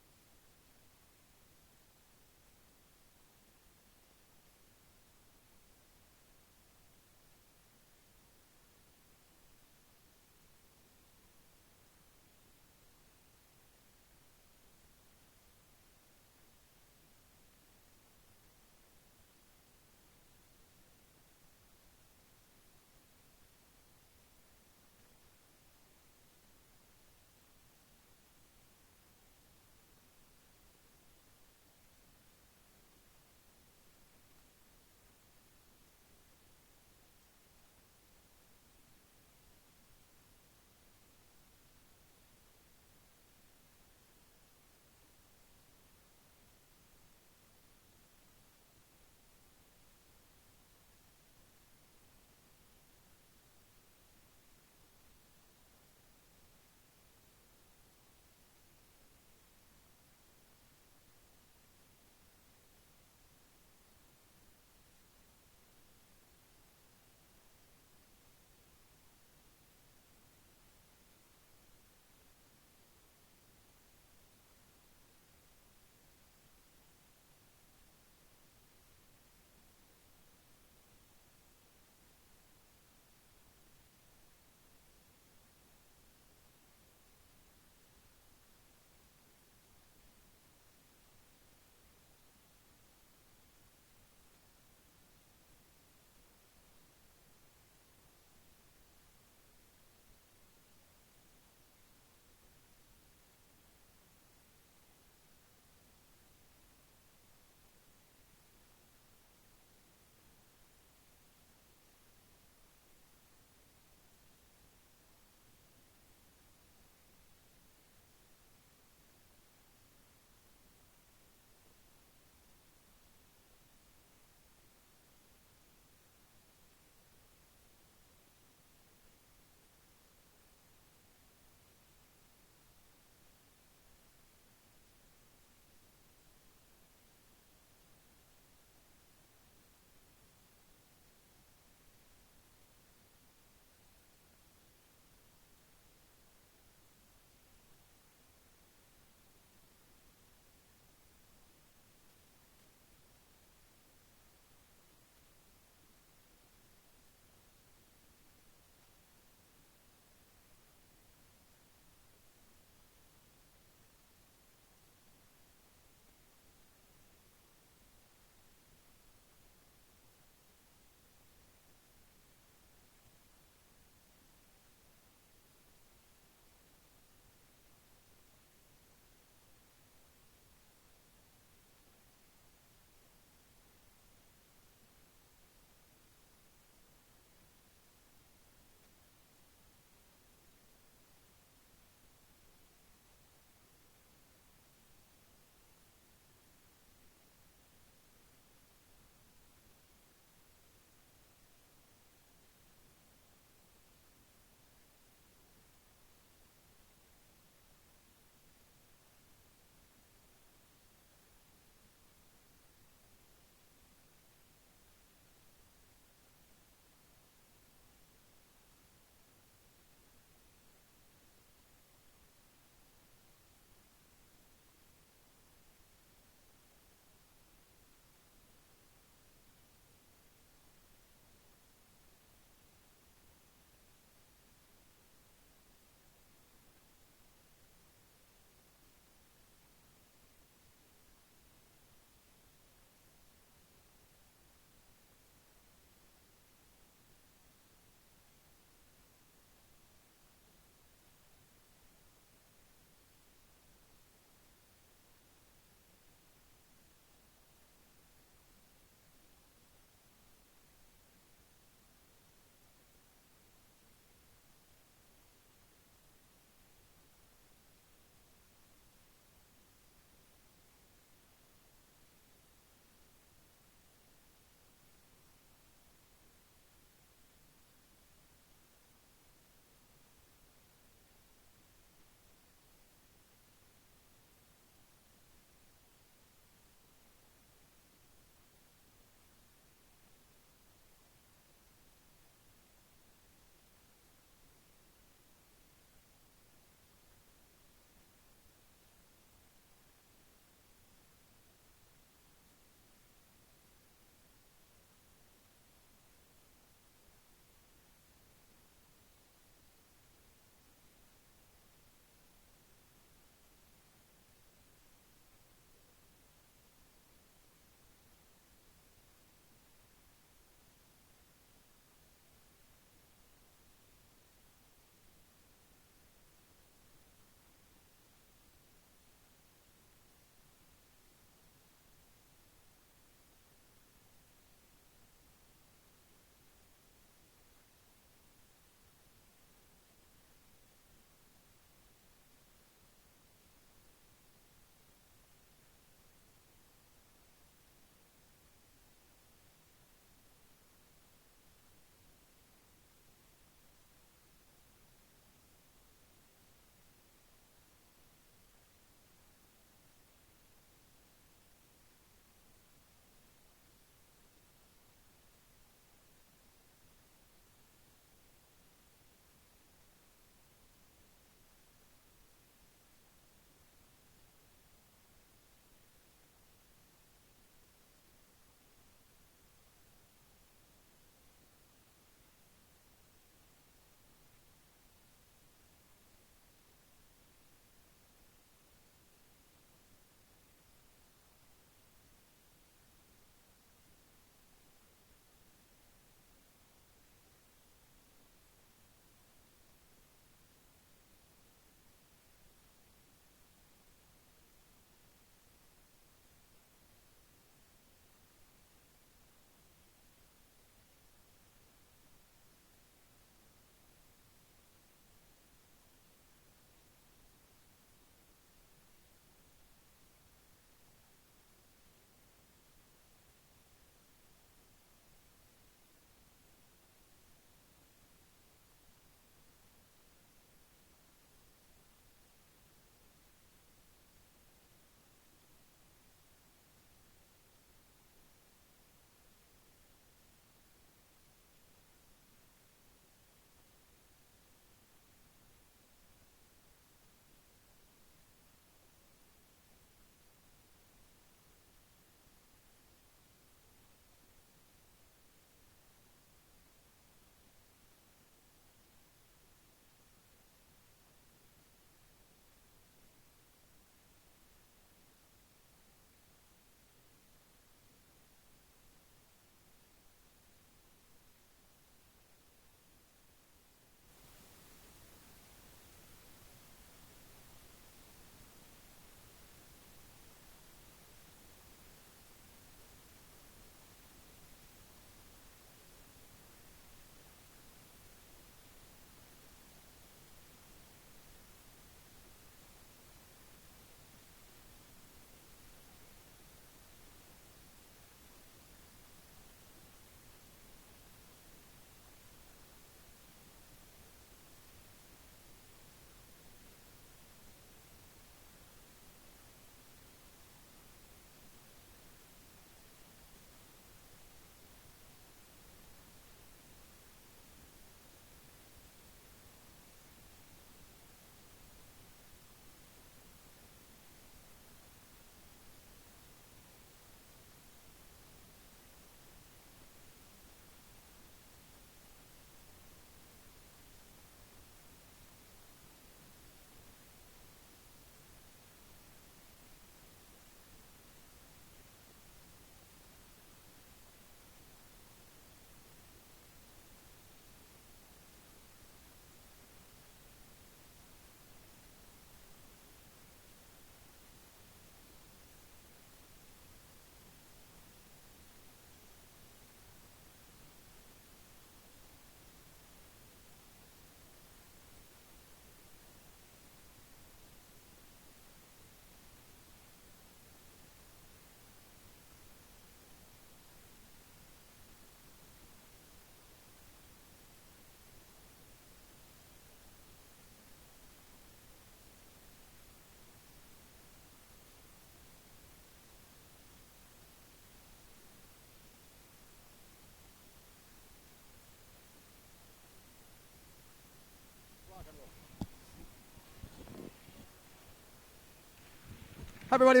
Hi, everybody.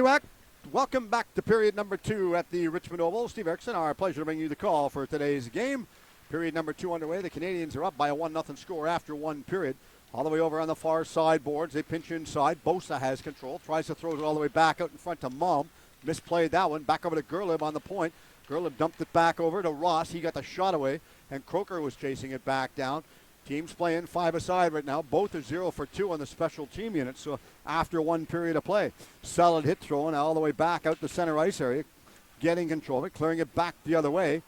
Welcome back to period number 2 at the Richmond Oval. Steve Erickson, our pleasure to bring you the call for today's game. Period number 2 underway. The Canadians are up by a 1-0 score after one period. All the way over on the far side boards. They pinch inside. Bosa has control. Tries to throw it all the way back out in front to Malm. Misplayed that one. Back over to Gerlib on the point. Gerlib dumped it back over to Ross. He got the shot away, and Croker was chasing it back down. Teams playing 5-a-side right now. Both are 0 for 2 on the special team unit, so after one period of play. Solid hit throw, and all the way back out the center ice area. Getting control of it, clearing it back the other way.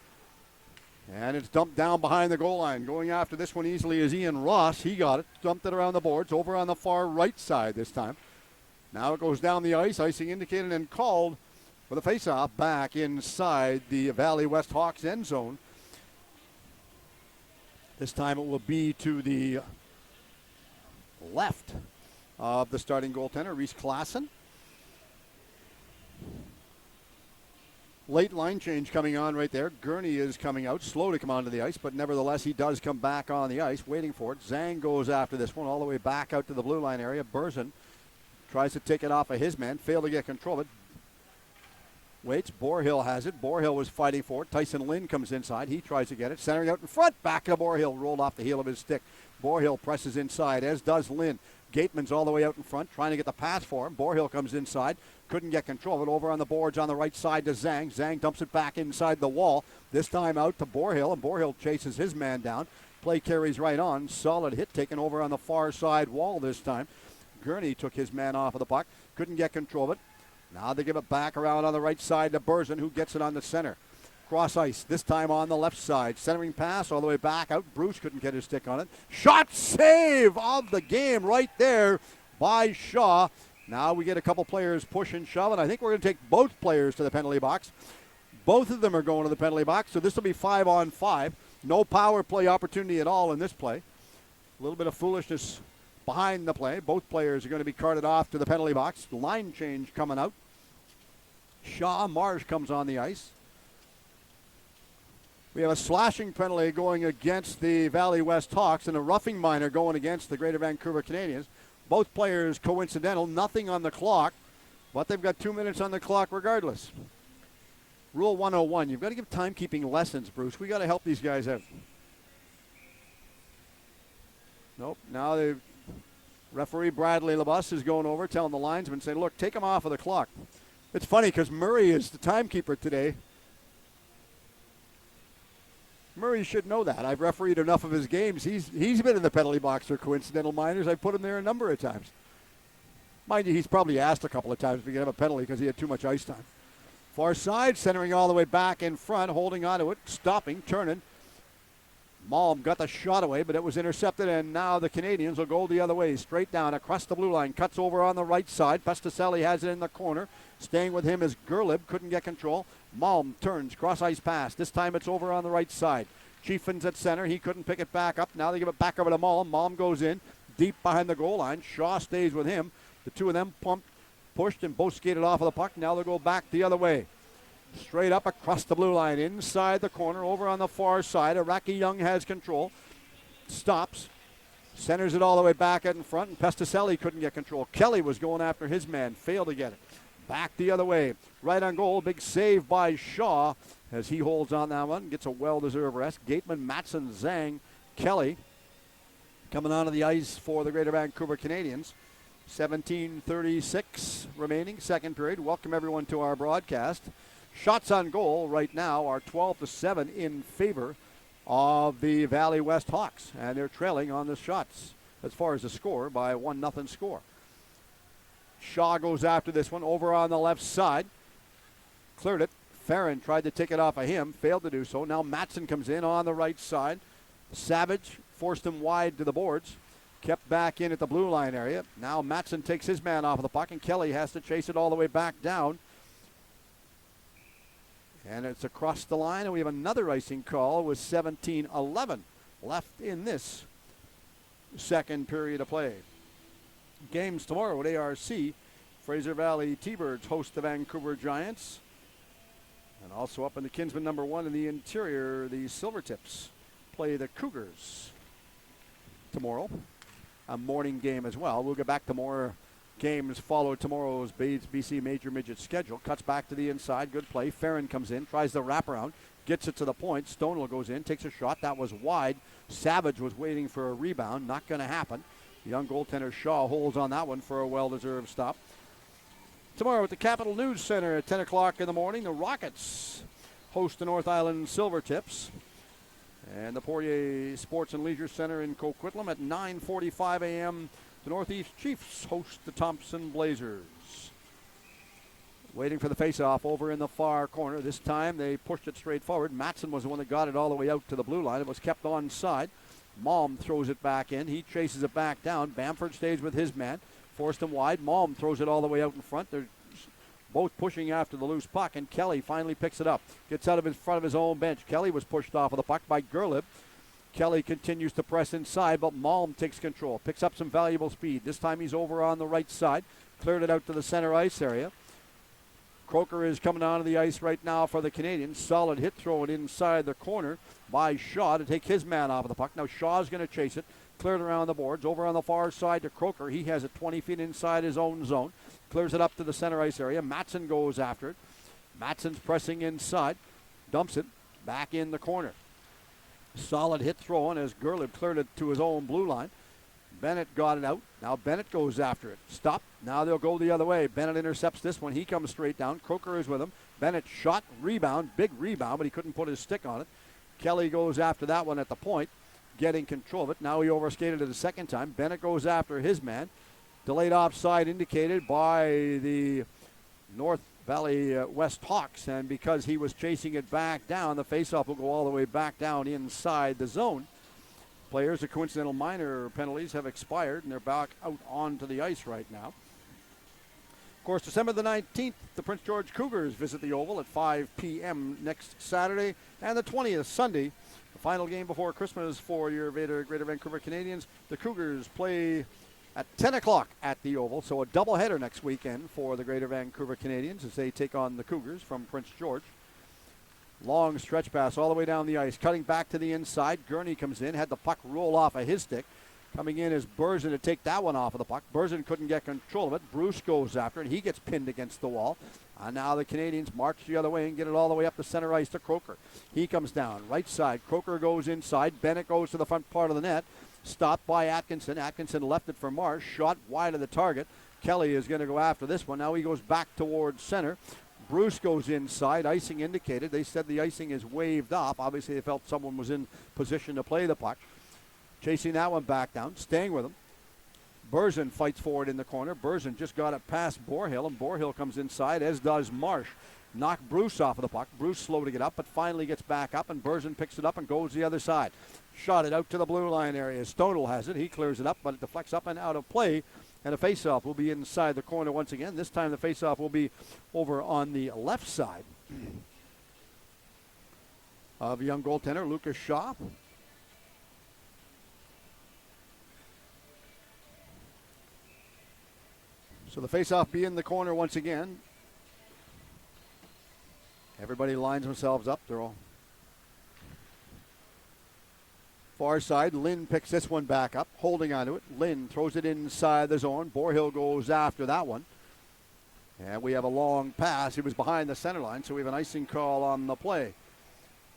And it's dumped down behind the goal line. Going after this one easily is Ian Ross. He got it, dumped it around the boards, over on the far right side this time. Now it goes down the ice, icing indicated and called for the face-off back inside the Valley West Hawks end zone. This time it will be to the left of the starting goaltender, Reese Klassen. Late line change coming on right there. Gurney is coming out, slow to come onto the ice, but nevertheless he does come back on the ice, waiting for it. Zhang goes after this one all the way back out to the blue line area. Berzin tries to take it off of his man, failed to get control of it. Waits, Borhill has it. Borhill was fighting for it. Tyson Lynn comes inside. He tries to get it. Centering out in front. Back to Borhill. Rolled off the heel of his stick. Borhill presses inside, as does Lynn. Gateman's all the way out in front, trying to get the pass for him. Borhill comes inside. Couldn't get control of it. Over on the boards on the right side to Zhang. Zhang dumps it back inside the wall. This time out to Borhill, and Borhill chases his man down. Play carries right on. Solid hit taken over on the far side wall this time. Gurney took his man off of the puck. Couldn't get control of it. Now they give it back around on the right side to Berzin, who gets it on the center. Cross ice, this time on the left side. Centering pass all the way back out. Bruce couldn't get his stick on it. Shot save of the game right there by Shaw. Now we get a couple players push and shove, and I think we're going to take both players to the penalty box. Both of them are going to the penalty box, so this will be 5-on-5. No power play opportunity at all in this play. A little bit of foolishness behind the play. Both players are going to be carted off to the penalty box. Line change coming out. Shaw, Marsh comes on the ice. We have a slashing penalty going against the Valley West Hawks and a roughing minor going against the Greater Vancouver Canadians. Both players coincidental, nothing on the clock, but they've got 2 minutes on the clock regardless. Rule 101, you've got to give timekeeping lessons, Bruce. We got to help these guys out. Nope, now they've referee Bradley LaBus is going over, telling the linesman, saying, look, take him off of the clock. It's funny because Murray is the timekeeper today. Murray should know that. I've refereed enough of his games. He's been in the penalty box for coincidental minors. I've put him there a number of times. Mind you, he's probably asked a couple of times if he could have a penalty because he had too much ice time. Far side, centering all the way back in front, holding onto it, stopping, turning. Malm got the shot away, but it was intercepted, and now the Canadians will go the other way, straight down across the blue line. Cuts over on the right side. Pasticelli has it in the corner. Staying with him is Gerlib. Couldn't get control. Malm turns, cross-ice pass. This time it's over on the right side. Chiefins at center. He couldn't pick it back up. Now they give it back over to Malm. Malm goes in, deep behind the goal line. Shaw stays with him. The two of them pumped, pushed, and both skated off of the puck. Now they'll go back the other way. Straight up across the blue line, inside the corner, over on the far side. Iraqi Young has control. Stops. Centers it all the way back out in front, and Pasticelli couldn't get control. Kelly was going after his man, failed to get it. Back the other way. Right on goal, big save by Shaw as he holds on that one. Gets a well-deserved rest. Gateman, Matson, Zhang, Kelly coming onto the ice for the Greater Vancouver Canadians. 17:36 remaining, second period. Welcome everyone to our broadcast. Shots on goal right now are 12-7 in favor of the Valley West Hawks, and they're trailing on the shots as far as the score by 1-0 score. Shaw goes after this one over on the left side. Cleared it. Farron tried to take it off of him, failed to do so. Now Matson comes in on the right side. Savage forced him wide to the boards. Kept back in at the blue line area. Now Matson takes his man off of the puck, and Kelly has to chase it all the way back down. And it's across the line, and we have another icing call with 17:11 left in this second period of play. Games tomorrow at ARC. Fraser Valley T-Birds host the Vancouver Giants. And also up in the Kinsman number 1 in the interior, the Silvertips play the Cougars tomorrow. A morning game as well. We'll get back to more games follow tomorrow's BC Major Midget schedule. Cuts back to the inside. Good play. Farron comes in, tries the wraparound, gets it to the point. Stonewall goes in, takes a shot. That was wide. Savage was waiting for a rebound. Not going to happen. The young goaltender Shaw holds on that one for a well-deserved stop. Tomorrow at the Capital News Center at 10 o'clock in the morning, the Rockets host the North Island Silvertips. And the Poirier Sports and Leisure Center in Coquitlam at 9:45 a.m. The Northeast Chiefs host the Thompson Blazers. Waiting for the face-off over in the far corner. This time they pushed it straight forward. Matson was the one that got it all the way out to the blue line. It was kept onside. Malm throws it back in. He chases it back down. Bamford stays with his man. Forced him wide. Malm throws it all the way out in front. They're both pushing after the loose puck, and Kelly finally picks it up. Gets out of in front of his own bench. Kelly was pushed off of the puck by Gerlib. Kelly continues to press inside, but Malm takes control. Picks up some valuable speed. This time he's over on the right side. Cleared it out to the center ice area. Croker is coming onto the ice right now for the Canadians. Solid hit thrown inside the corner by Shaw to take his man off of the puck. Now Shaw's going to chase it. Cleared around the boards. Over on the far side to Croker. He has it 20 feet inside his own zone. Clears it up to the center ice area. Matson goes after it. Matson's pressing inside. Dumps it back in the corner. Solid hit thrown as Gerlib cleared it to his own blue line. Bennett got it out. Now Bennett goes after it. Stop. Now they'll go the other way. Bennett intercepts this one. He comes straight down. Croker is with him. Bennett shot. Rebound. Big rebound, but he couldn't put his stick on it. Kelly goes after that one at the point, getting control of it. Now he overskated it a second time. Bennett goes after his man. Delayed offside indicated by the North Valley West Hawks, and because he was chasing it back down, the faceoff will go all the way back down inside the zone. Players, the coincidental minor penalties have expired, and they're back out onto the ice right now. Of course, December the 19th, the Prince George Cougars visit the Oval at 5 p.m. next Saturday, and the 20th, Sunday, the final game before Christmas for your Greater Vancouver Canadians. The Cougars play at 10 o'clock at the Oval, so a doubleheader next weekend for the Greater Vancouver Canadians as they take on the Cougars from Prince George. Long stretch pass all the way down the ice, cutting back to the inside. Gurney comes in, had the puck roll off of his stick. Coming in is Burzin to take that one off of the puck. Burzin couldn't get control of it. Bruce goes after it. He gets pinned against the wall. And now the Canadians march the other way and get it all the way up the center ice to Croker. He comes down, right side. Croker goes inside. Bennett goes to the front part of the net. Stopped by Atkinson. Atkinson left it for Marsh. Shot wide of the target. Kelly is going to go after this one. Now he goes back towards center. Bruce goes inside. Icing indicated. They said the icing is waved off. Obviously, they felt someone was in position to play the puck. Chasing that one back down. Staying with him. Burzin fights forward in the corner. Burzin just got it past Borhill, and Borhill comes inside, as does Marsh. Knocked Bruce off of the puck. Bruce slow to get up, but finally gets back up, and Burzin picks it up and goes the other side. Shot it out to the blue line area. Stonewall has it. He clears it up, but it deflects up and out of play. And a faceoff will be inside the corner once again. This time the faceoff will be over on the left side of young goaltender Lucas Shaw. So the faceoff be in the corner once again. Everybody lines themselves up. They're all far side. Lynn picks this one back up, holding onto it. Lynn throws it inside the zone. Borhill goes after that one. And we have a long pass. He was behind the center line, so we have an icing call on the play.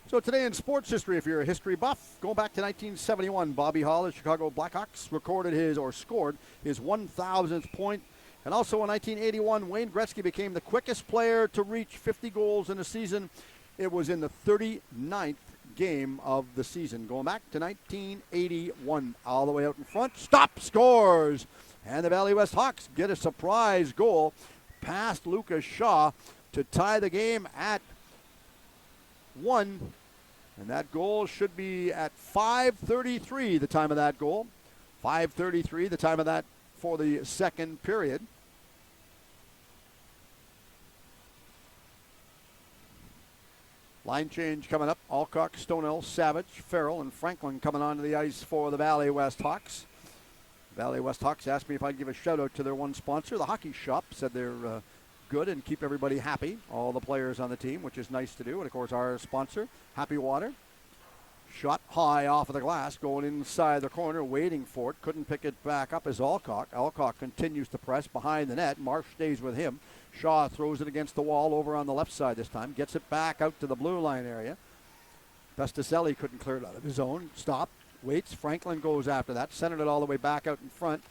So today in sports history, if you're a history buff, go back to 1971. Bobby Hall, the Chicago Blackhawks, scored his 1,000th point. And also in 1981, Wayne Gretzky became the quickest player to reach 50 goals in a season. It was in the 39th game of the season. Going back to 1981, all the way out in front. Stop, scores! And the Valley West Hawks get a surprise goal past Lucas Shaw to tie the game at 1. And that goal should be at 5:33, the time of that goal. 5:33, the time of that for the second period. Line change coming up. Alcock, Stonell, Savage, Farrell, and Franklin coming onto the ice for the Valley West Hawks. Valley West Hawks asked me if I'd give a shout out to their one sponsor, the Hockey Shop. Said they're good and keep everybody happy, all the players on the team, which is nice to do. And of course our sponsor, Happy Water. Shot high off of the glass, going inside the corner, waiting for it. Couldn't pick it back up as Alcock. Alcock continues to press behind the net. Marsh stays with him. Shaw throws it against the wall over on the left side this time. Gets it back out to the blue line area. Pesticelli couldn't clear it out of his own. Stop. Waits. Franklin goes after that. Centered it all the way back out in front.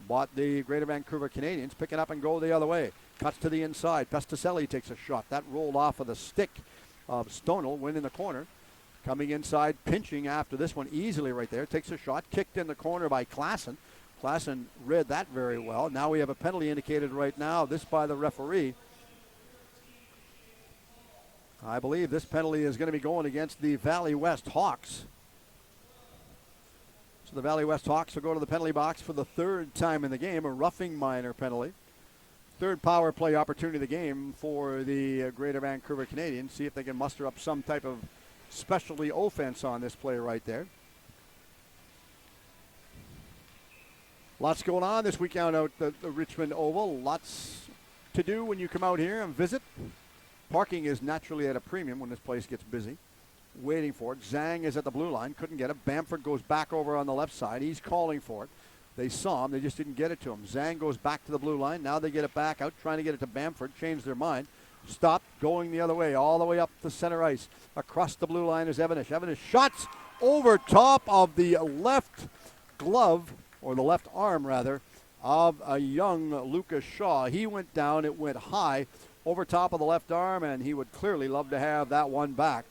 Bought the Greater Vancouver Canadians. Pick it up and go the other way. Cuts to the inside. Pesticelli takes a shot. That rolled off of the stick of Stonell. Went in the corner. Coming inside, pinching after this one easily right there. Takes a shot. Kicked in the corner by Klassen. Klassen read that very well. Now we have a penalty indicated right now. This by the referee. I believe this penalty is going to be going against the Valley West Hawks. So the Valley West Hawks will go to the penalty box for the third time in the game. A roughing minor penalty. Third power play opportunity of the game for the Greater Vancouver Canadians. See if they can muster up some type of specialty offense on this play right there. Lots going on this weekend out at the Richmond Oval. Lots to do when you come out here and visit. Parking is naturally at a premium when this place gets busy. Waiting for it. Zhang is at the blue line. Couldn't get it. Bamford goes back over on the left side. He's calling for it. They saw him. They just didn't get it to him. Zhang goes back to the blue line. Now they get it back out, trying to get it to Bamford. Changed their mind. Stopped, going the other way, all the way up the center ice. Across the blue line is Evanish. Evanish shots over top of the left glove, or the left arm rather, of a young Lucas Shaw. He went down. It went high over top of the left arm, and he would clearly love to have that one back.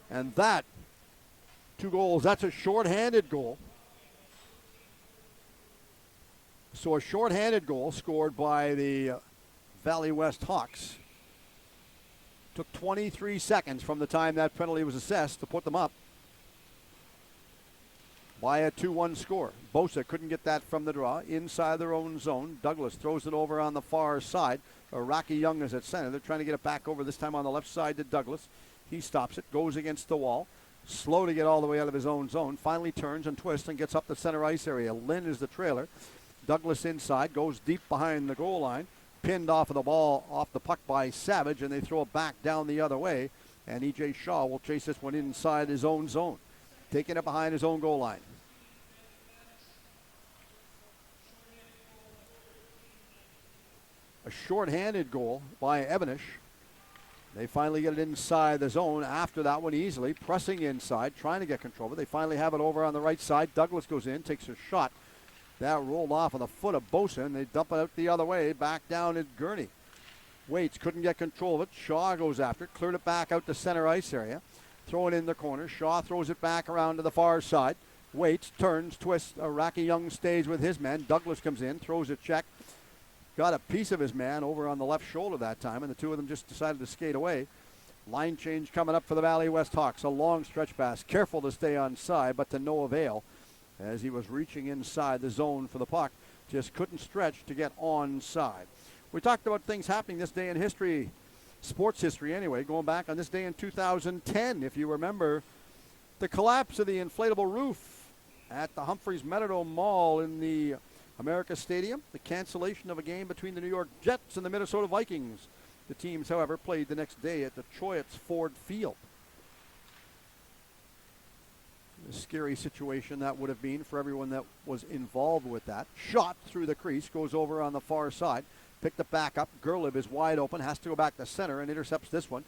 And that, 2 goals, that's a shorthanded goal. So a shorthanded goal scored by the Valley West Hawks. Took 23 seconds from the time that penalty was assessed to put them up by a 2-1 score. Bosa couldn't get that from the draw. Inside their own zone. Douglas throws it over on the far side. Rocky Young is at center. They're trying to get it back over this time on the left side to Douglas. He stops it, goes against the wall. Slow to get all the way out of his own zone. Finally turns and twists and gets up the center ice area. Lynn is the trailer. Douglas inside, goes deep behind the goal line. Pinned off of the ball, off the puck by Savage, and they throw it back down the other way. And E.J. Shaw will chase this one inside his own zone, taking it behind his own goal line. A shorthanded goal by Evanish. They finally get it inside the zone after that one easily, pressing inside, trying to get control of it. They finally have it over on the right side. Douglas goes in, takes a shot. That rolled off of the foot of Bosa, and they dump it out the other way, back down at Gurney. Waits, couldn't get control of it. Shaw goes after it, cleared it back out the center ice area. Throw it in the corner. Shaw throws it back around to the far side. Waits, turns, twists. Rocky Young stays with his man. Douglas comes in, throws a check. Got a piece of his man over on the left shoulder that time, and the two of them just decided to skate away. Line change coming up for the Valley West Hawks. A long stretch pass. Careful to stay on side, but to no avail, as he was reaching inside the zone for the puck. Just couldn't stretch to get on side. We talked about things happening this day in history, sports history anyway, going back on this day in 2010, if you remember, the collapse of the inflatable roof at the Humphreys Metadome Mall in the America Stadium, the cancellation of a game between the New York Jets and the Minnesota Vikings. The teams, however, played the next day at the Choyet's Ford Field. A scary situation that would have been for everyone that was involved with that. Shot through the crease, goes over on the far side. Picked it back up. Gerlib is wide open, has to go back to center and intercepts this one.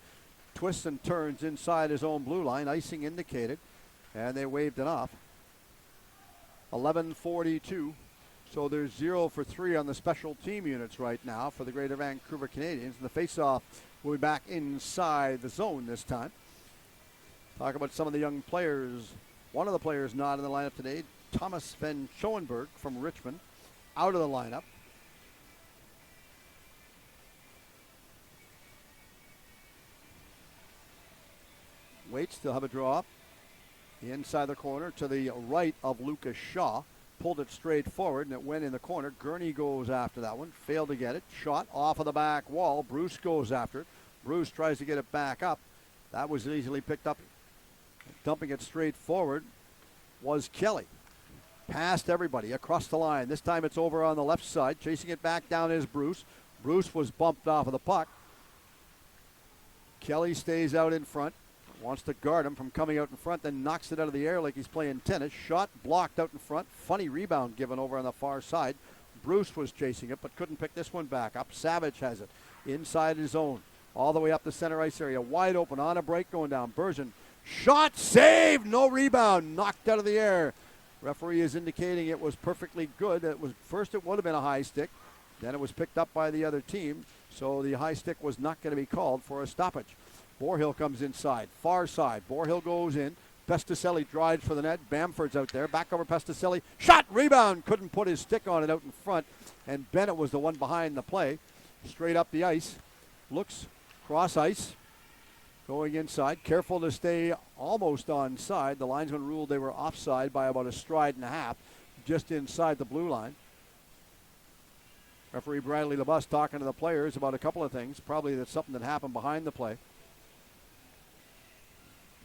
Twists and turns inside his own blue line. Icing indicated, and they waved it off. 11:42. So there's 0 for 3 on the special team units right now for the Greater Vancouver Canadians. And the faceoff will be back inside the zone this time. Talk about some of the young players. One of the players not in the lineup today, Thomas Van Schoenberg from Richmond, out of the lineup. Waits, still have a draw up. Inside the corner to the right of Lucas Shaw. Pulled it straight forward, and it went in the corner. Gurney goes after that one. Failed to get it. Shot off of the back wall. Bruce goes after it. Bruce tries to get it back up. That was easily picked up. Dumping it straight forward was Kelly. Past everybody, across the line. This time it's over on the left side. Chasing it back down is Bruce. Bruce was bumped off of the puck. Kelly stays out in front. Wants to guard him from coming out in front, then knocks it out of the air like he's playing tennis. Shot blocked out in front. Funny rebound given over on the far side. Bruce was chasing it, but couldn't pick this one back up. Savage has it inside his own. All the way up the center ice area. Wide open on a break going down. Bergeron. Shot saved. No rebound. Knocked out of the air. Referee is indicating it was perfectly good. It was first it would have been a high stick. Then it was picked up by the other team. So the high stick was not going to be called for a stoppage. Borhill comes inside, far side. Borhill goes in. Pesticelli drives for the net. Bamford's out there. Back over Pesticelli. Shot, rebound. Couldn't put his stick on it out in front. And Bennett was the one behind the play. Straight up the ice. Looks cross ice. Going inside. Careful to stay almost onside. The linesman ruled they were offside by about a stride and a half. Just inside the blue line. Referee Bradley LeBus talking to the players about a couple of things. Probably that's something that happened behind the play.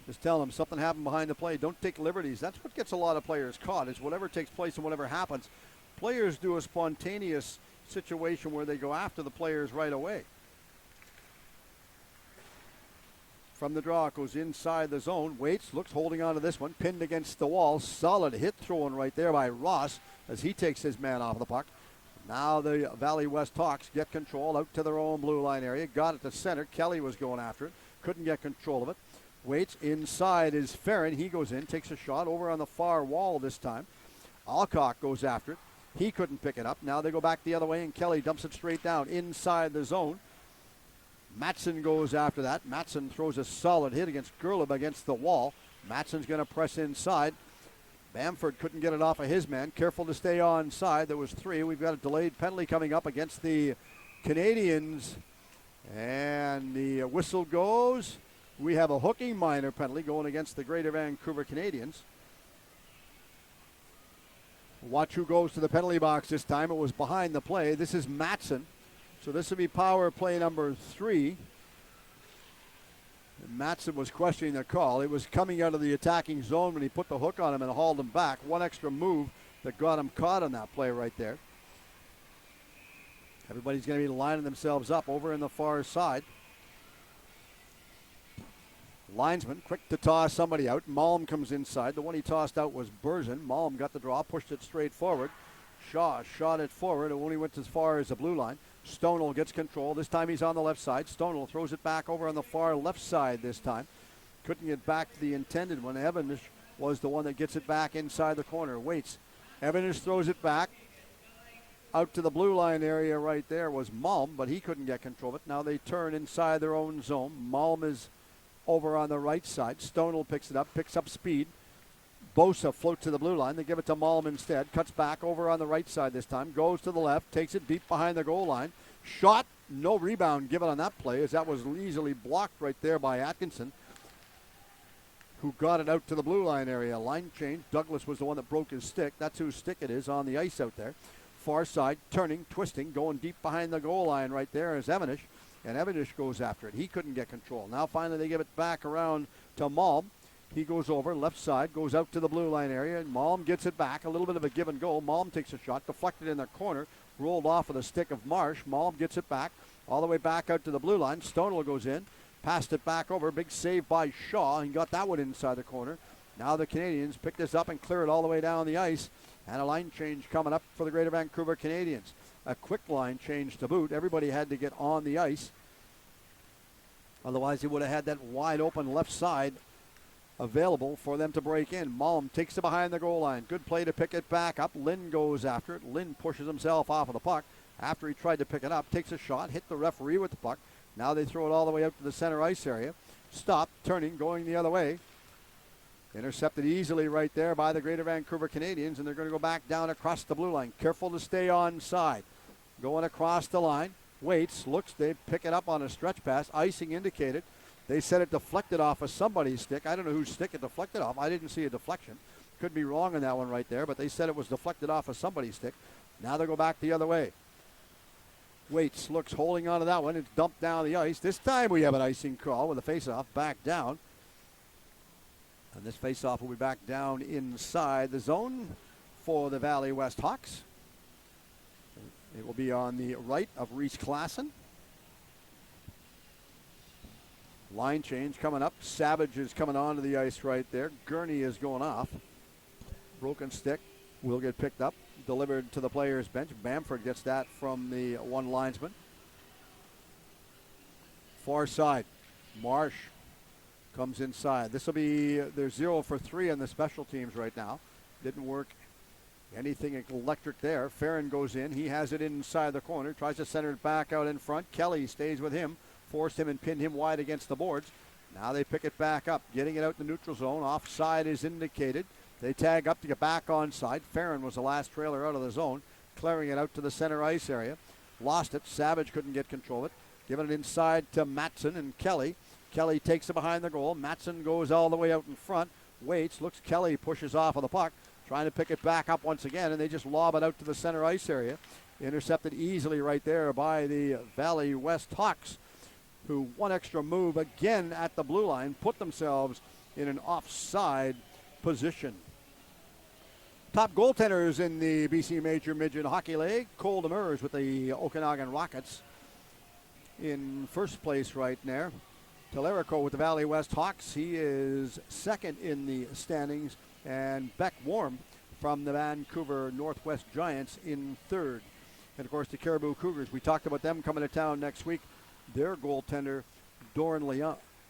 Just tell them something happened behind the play. Don't take liberties. That's what gets a lot of players caught, is whatever takes place and whatever happens. Players do a spontaneous situation where they go after the players right away. From the draw, it goes inside the zone. Waits, looks, holding on to this one. Pinned against the wall. Solid hit thrown right there by Ross as he takes his man off the puck. Now the Valley West Hawks get control out to their own blue line area. Got it to center. Kelly was going after it. Couldn't get control of it. Waits inside is Farron. He goes in, takes a shot over on the far wall this time. Alcock goes after it. He couldn't pick it up. Now they go back the other way, and Kelly dumps it straight down inside the zone. Matson goes after that. Matson throws a solid hit against Gerlib against the wall. Matson's going to press inside. Bamford couldn't get it off of his man. Careful to stay onside. There was 3. We've got a delayed penalty coming up against the Canadians. And the whistle goes. We have a hooking minor penalty going against the Greater Vancouver Canadians. Watch who goes to the penalty box this time. It was behind the play. This is Matson. So this will be power play number 3. And Matson was questioning the call. It was coming out of the attacking zone when he put the hook on him and hauled him back. One extra move that got him caught on that play right there. Everybody's going to be lining themselves up over in the far side. Linesman, quick to toss somebody out. Malm comes inside. The one he tossed out was Berzin. Malm got the draw, pushed it straight forward. Shaw shot it forward. It only went as far as the blue line. Stonell gets control. This time he's on the left side. Stonell throws it back over on the far left side this time. Couldn't get back to the intended one. Evanish was the one that gets it back inside the corner. Waits. Evanish throws it back. Out to the blue line area right there was Malm, but he couldn't get control of it. Now they turn inside their own zone. Malm is over on the right side. Stonell picks it up, picks up speed. Bosa floats to the blue line. They give it to Malm instead. Cuts back over on the right side this time. Goes to the left. Takes it deep behind the goal line. Shot. No rebound given on that play, as that was easily blocked right there by Atkinson, who got it out to the blue line area. Line change. Douglas was the one that broke his stick. That's whose stick it is on the ice out there. Far side. Turning. Twisting. Going deep behind the goal line right there is Evanish. And Evanish goes after it. He couldn't get control. Now finally they give it back around to Malm. He goes over, left side, goes out to the blue line area, and Malm gets it back. A little bit of a give and go. Malm takes a shot, deflected in the corner, rolled off with a stick of Marsh. Malm gets it back, all the way back out to the blue line. Stonell goes in, passed it back over. Big save by Shaw. He got that one inside the corner. Now the Canadians pick this up and clear it all the way down the ice. And a line change coming up for the Greater Vancouver Canadians. A quick line change to boot. Everybody had to get on the ice. Otherwise, he would have had that wide open left side available for them to break in. Malm takes it behind the goal line. Good play to pick it back up. Lynn goes after it. Lynn pushes himself off of the puck after he tried to pick it up. Takes a shot, hit the referee with the puck. Now they throw it all the way out to the center ice area. Stop, turning, going the other way. Intercepted easily right there by the Greater Vancouver Canadians, and they're going to go back down across the blue line. Careful to stay onside. Going across the line. Waits, looks, they pick it up on a stretch pass. Icing indicated. They said it deflected off of somebody's stick. I don't know whose stick it deflected off. I didn't see a deflection. Could be wrong on that one right there, but they said it was deflected off of somebody's stick. Now they go back the other way. Waits, looks, holding on to that one. It's dumped down the ice. This time we have an icing call with a face-off back down. And this face-off will be back down inside the zone for the Valley West Hawks. It will be on the right of Reese Klassen. Line change coming up. Savage is coming onto the ice right there. Gurney is going off. Broken stick will get picked up, delivered to the players' bench. Bamford gets that from the one linesman. Far side. Marsh comes inside. This will be, they're 0 for 3 on the special teams right now. Didn't work anything electric there. Farron goes in. He has it inside the corner. Tries to center it back out in front. Kelly stays with him. Forced him and pinned him wide against the boards. Now they pick it back up. Getting it out in the neutral zone. Offside is indicated. They tag up to get back onside. Farron was the last trailer out of the zone. Clearing it out to the center ice area. Lost it. Savage couldn't get control of it. Giving it inside to Matson and Kelly. Kelly takes it behind the goal. Matson goes all the way out in front. Waits. Looks. Kelly pushes off of the puck. Trying to pick it back up once again. And they just lob it out to the center ice area. Intercepted easily right there by the Valley West Hawks, who one extra move again at the blue line, put themselves in an offside position. Top goaltenders in the BC Major Midget Hockey League. Cole Demers with the Okanagan Rockets in first place right there. Telerico with the Valley West Hawks. He is second in the standings. And Beck Warm from the Vancouver Northwest Giants in third. And, of course, the Caribou Cougars. We talked about them coming to town next week. Their goaltender, Doran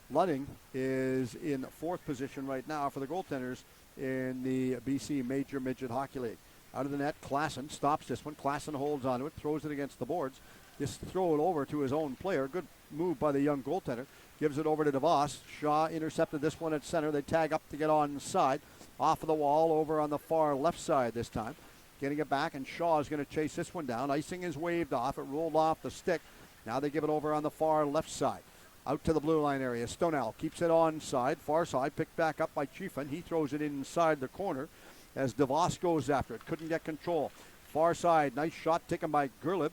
Ludding, is in fourth position right now for the goaltenders in the BC Major Midget Hockey League. Out of the net, Klassen stops this one. Klassen holds onto it, throws it against the boards. Just throw it over to his own player. Good move by the young goaltender. Gives it over to DeVos. Shaw intercepted this one at center. They tag up to get onside. Off of the wall over on the far left side this time. Getting it back, and Shaw is going to chase this one down. Icing is waved off. It rolled off the stick. Now they give it over on the far left side. Out to the blue line area. Stonell keeps it onside. Far side, picked back up by Chiefin. He throws it inside the corner as DeVos goes after it. Couldn't get control. Far side, nice shot taken by Gerlib.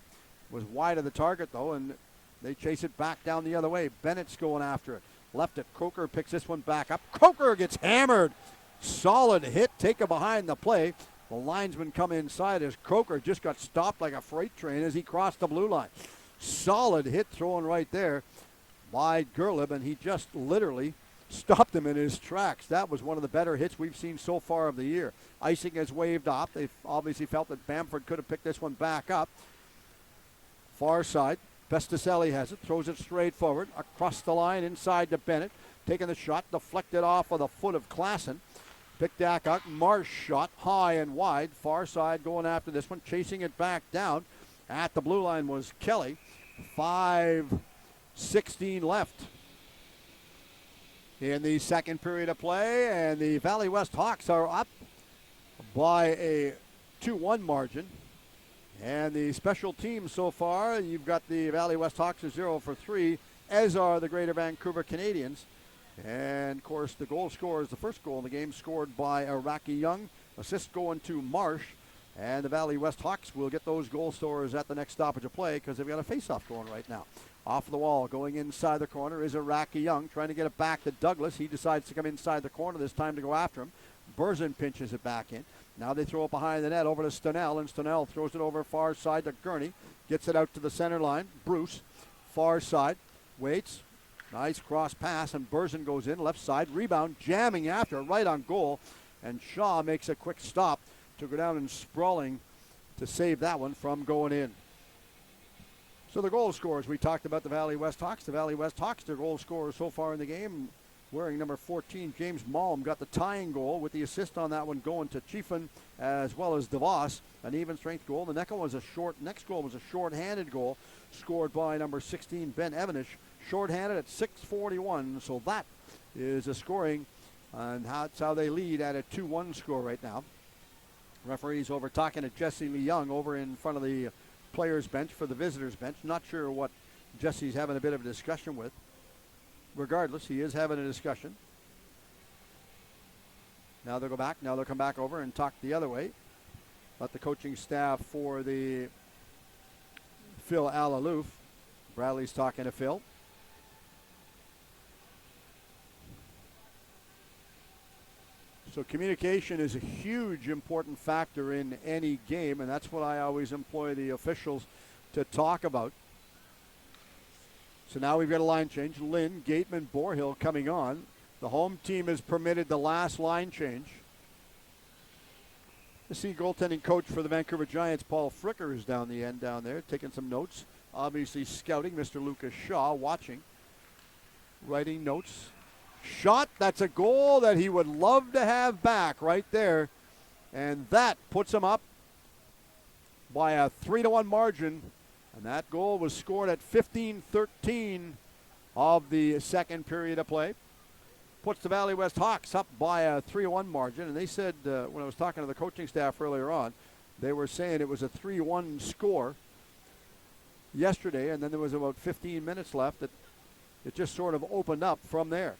Was wide of the target, though, and they chase it back down the other way. Bennett's going after it. Left it. Croker picks this one back up. Croker gets hammered. Solid hit taken behind the play. The linesman come inside as Croker just got stopped like a freight train as he crossed the blue line. Solid hit thrown right there by Gerlib, and he just literally stopped him in his tracks. That was one of the better hits we've seen so far of the year. Icing has waved off. They obviously felt that Bamford could have picked this one back up. Far side. Pesticelli has it. Throws it straight forward. Across the line inside to Bennett. Taking the shot. Deflected off of the foot of Klassen. Picked back up. Marsh shot high and wide. Far side going after this one. Chasing it back down. At the blue line was Kelly. 5:16 left in the second period of play. And the Valley West Hawks are up by a 2-1 margin. And the special teams so far, you've got the Valley West Hawks are 0 for 3, as are the Greater Vancouver Canadians. And, of course, the goal scorer is the first goal in the game, scored by Iraqi Young. Assist going to Marsh. And the Valley West Hawks will get those goal scorers at the next stoppage of play because they've got a face-off going right now. Off the wall, going inside the corner is Iraqi Young, trying to get it back to Douglas. He decides to come inside the corner this time to go after him. Burzin pinches it back in. Now they throw it behind the net over to Stenell, and Stenell throws it over far side to Gurney. Gets it out to the center line. Bruce, far side, waits. Nice cross pass, and Burzin goes in, left side. Rebound, jamming after, right on goal. And Shaw makes a quick stop to go down and sprawling to save that one from going in. So the goal scorers, we talked about the Valley West Hawks. The Valley West Hawks, their goal scorers so far in the game, wearing number 14, James Malm, got the tying goal with the assist on that one going to Chiefin as well as DeVos. An even strength goal. The next goal was a short-handed goal scored by number 16, Ben Evanish. Short-handed at 6:41. So that is a scoring, and that's how they lead at a 2-1 score right now. Referee's over talking to Jesse Lee Young over in front of the players' bench for the visitors' bench. Not sure what Jesse's having a bit of a discussion with. Regardless, he is having a discussion. Now they'll go back. Now they'll come back over and talk the other way. Let the coaching staff for the Phil Alaloof. Bradley's talking to Phil. So communication is a huge important factor in any game, and that's what I always employ the officials to talk about. So now we've got a line change. Lynn, Gateman, Borehill coming on. The home team has permitted the last line change. The see goaltending coach for the Vancouver Giants, Paul Fricker, is down the end down there, taking some notes. Obviously scouting. Mr. Lucas Shaw watching, writing notes. Shot, that's a goal that he would love to have back right there. And that puts him up by a 3-1 margin. And that goal was scored at 15-13 of the second period of play. Puts the Valley West Hawks up by a 3-1 margin. And they said, when I was talking to the coaching staff earlier on, they were saying it was a 3-1 score yesterday, and then there was about 15 minutes left. It just sort of opened up from there.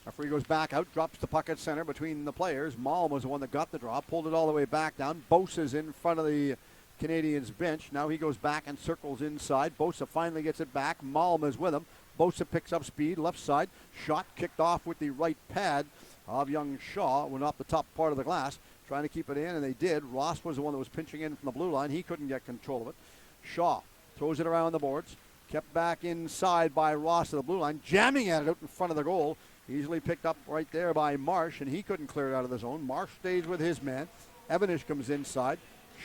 Referee goes back out, drops the puck at center between the players. Malm was the one that got the draw, pulled it all the way back down. Bosa's in front of the Canadiens bench. Now he goes back and circles inside. Bosa finally gets it back. Malm is with him. Bosa picks up speed, left side. Shot kicked off with the right pad of young Shaw. Went off the top part of the glass, trying to keep it in, and they did. Ross was the one that was pinching in from the blue line. He couldn't get control of it. Shaw throws it around the boards. Kept back inside by Ross to the blue line, jamming at it out in front of the goal. Easily picked up right there by Marsh, and he couldn't clear it out of the zone. Marsh stays with his man. Evanish comes inside.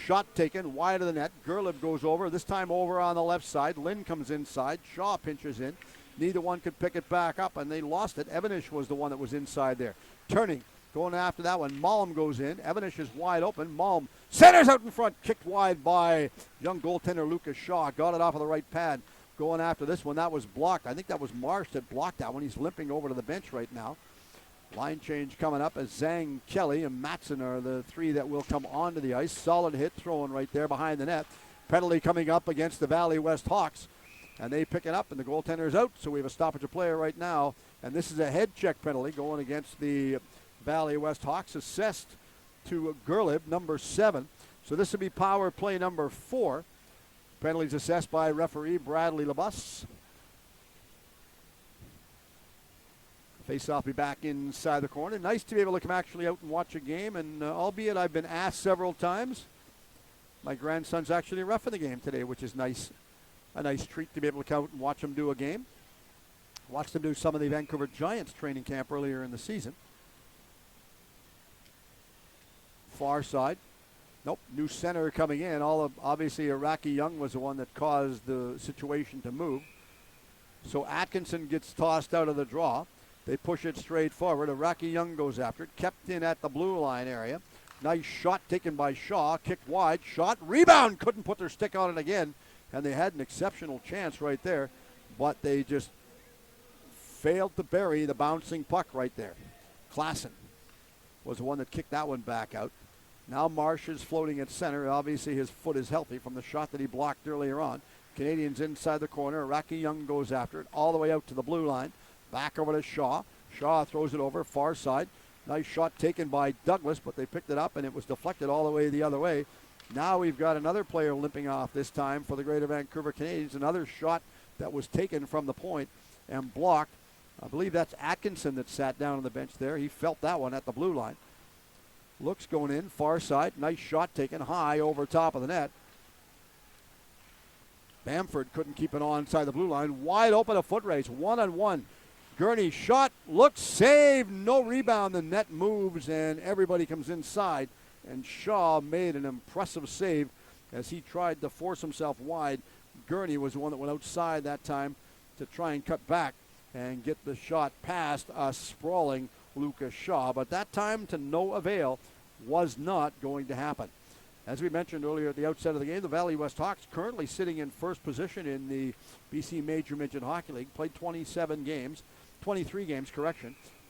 Shot taken wide of the net. Gerlib goes over, this time over on the left side. Lynn comes inside. Shaw pinches in. Neither one could pick it back up, and they lost it. Evanish was the one that was inside there. Turning, going after that one. Malm goes in. Evanish is wide open. Malm centers out in front. Kicked wide by young goaltender Lucas Shaw. Got it off of the right pad. Going after this one, that was blocked. I think that was Marsh that blocked that one. He's limping over to the bench right now. Line change coming up as Zhang, Kelly, and Matson are the three that will come onto the ice. Solid hit thrown right there behind the net. Penalty coming up against the Valley West Hawks. And they pick it up, and the goaltender's out. So we have a stoppage of play right now. And this is a head check penalty going against the Valley West Hawks, assessed to Gerlib, number 7. So this will be power play number 4. Penalties assessed by referee Bradley Labus. Face-off be back inside the corner. Nice to be able to come actually out and watch a game, and albeit I've been asked several times, my grandson's actually ref in the game today, which is nice. A nice treat to be able to come out and watch him do a game. Watched them do some of the Vancouver Giants training camp earlier in the season. Far side. Nope, new center coming in. Obviously, Iraqi Young was the one that caused the situation to move. So Atkinson gets tossed out of the draw. They push it straight forward. Iraqi Young goes after it. Kept in at the blue line area. Nice shot taken by Shaw. Kicked wide. Shot. Rebound. Couldn't put their stick on it again. And they had an exceptional chance right there. But they just failed to bury the bouncing puck right there. Klassen was the one that kicked that one back out. Now Marsh is floating at center. Obviously his foot is healthy from the shot that he blocked earlier on. Canadians inside the corner. Iraqi Young goes after it all the way out to the blue line. Back over to Shaw. Shaw throws it over, far side. Nice shot taken by Douglas, but they picked it up and it was deflected all the way the other way. Now we've got another player limping off this time for the Greater Vancouver Canadians. Another shot that was taken from the point and blocked. I believe that's Atkinson that sat down on the bench there. He felt that one at the blue line. Looks going in, far side. Nice shot taken high over top of the net. Bamford couldn't keep it on inside the blue line. Wide open, a foot race, 1-on-1. Gurney shot, looks, saved, no rebound. The net moves and everybody comes inside. And Shaw made an impressive save as he tried to force himself wide. Gurney was the one that went outside that time to try and cut back and get the shot past a sprawling Lucas Shaw. But that time to no avail, was not going to happen. As we mentioned earlier at the outset of the game, the Valley West Hawks currently sitting in first position in the BC Major Midget Hockey League. Played 23 games,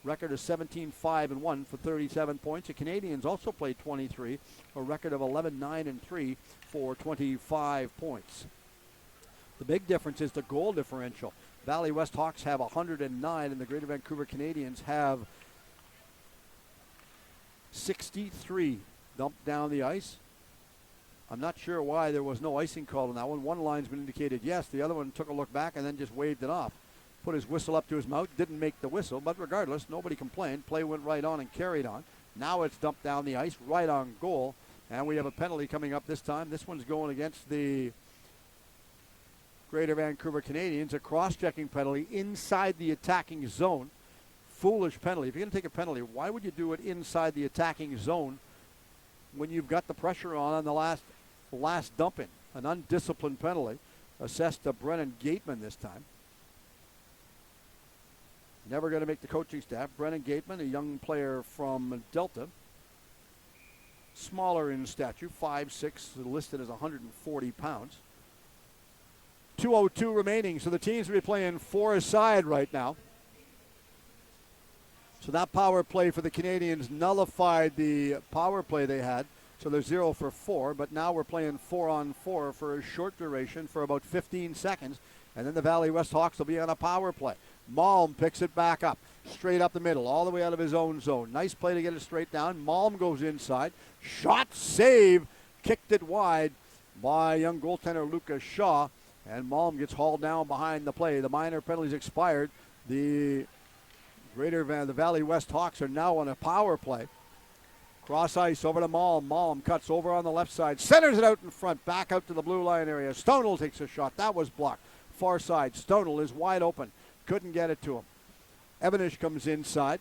Record is 17-5-1 for 37 points. The Canadians also played 23, a record of 11-9-3 for 25 points. The big difference is the goal differential. Valley West Hawks have 109, and the Greater Vancouver Canadians have 63 dumped down the ice. I'm not sure why there was no icing called on that one. One linesman indicated yes. The other one took a look back and then just waved it off. Put his whistle up to his mouth, didn't make the whistle, but regardless, nobody complained. Play went right on and carried on. Now it's dumped down the ice, right on goal, and we have a penalty coming up this time. This one's going against the Greater Vancouver Canadians, a cross-checking penalty inside the attacking zone. Foolish penalty. If you're going to take a penalty, why would you do it inside the attacking zone when you've got the pressure on the last dump-in? An undisciplined penalty assessed to Brennan Gateman this time. Never going to make the coaching staff. Brennan Gateman, a young player from Delta. Smaller in stature, 5'6", listed as 140 pounds. 2:02 remaining, so the teams will be playing four-a-side right now. So that power play for the Canadians nullified the power play they had. So they're 0 for 4, but now we're playing 4-on-4 for a short duration for about 15 seconds, and then the Valley West Hawks will be on a power play. Malm picks it back up, straight up the middle, all the way out of his own zone. Nice play to get it straight down. Malm goes inside. Shot, save, kicked it wide by young goaltender Lucas Shaw, and Malm gets hauled down behind the play. The minor penalties expired. The Valley West Hawks are now on a power play. Cross ice over to Malm. Malm cuts over on the left side, centers it out in front, back out to the blue line area. Stonell takes a shot. That was blocked. Far side. Stonell is wide open. Couldn't get it to him. Evanish comes inside.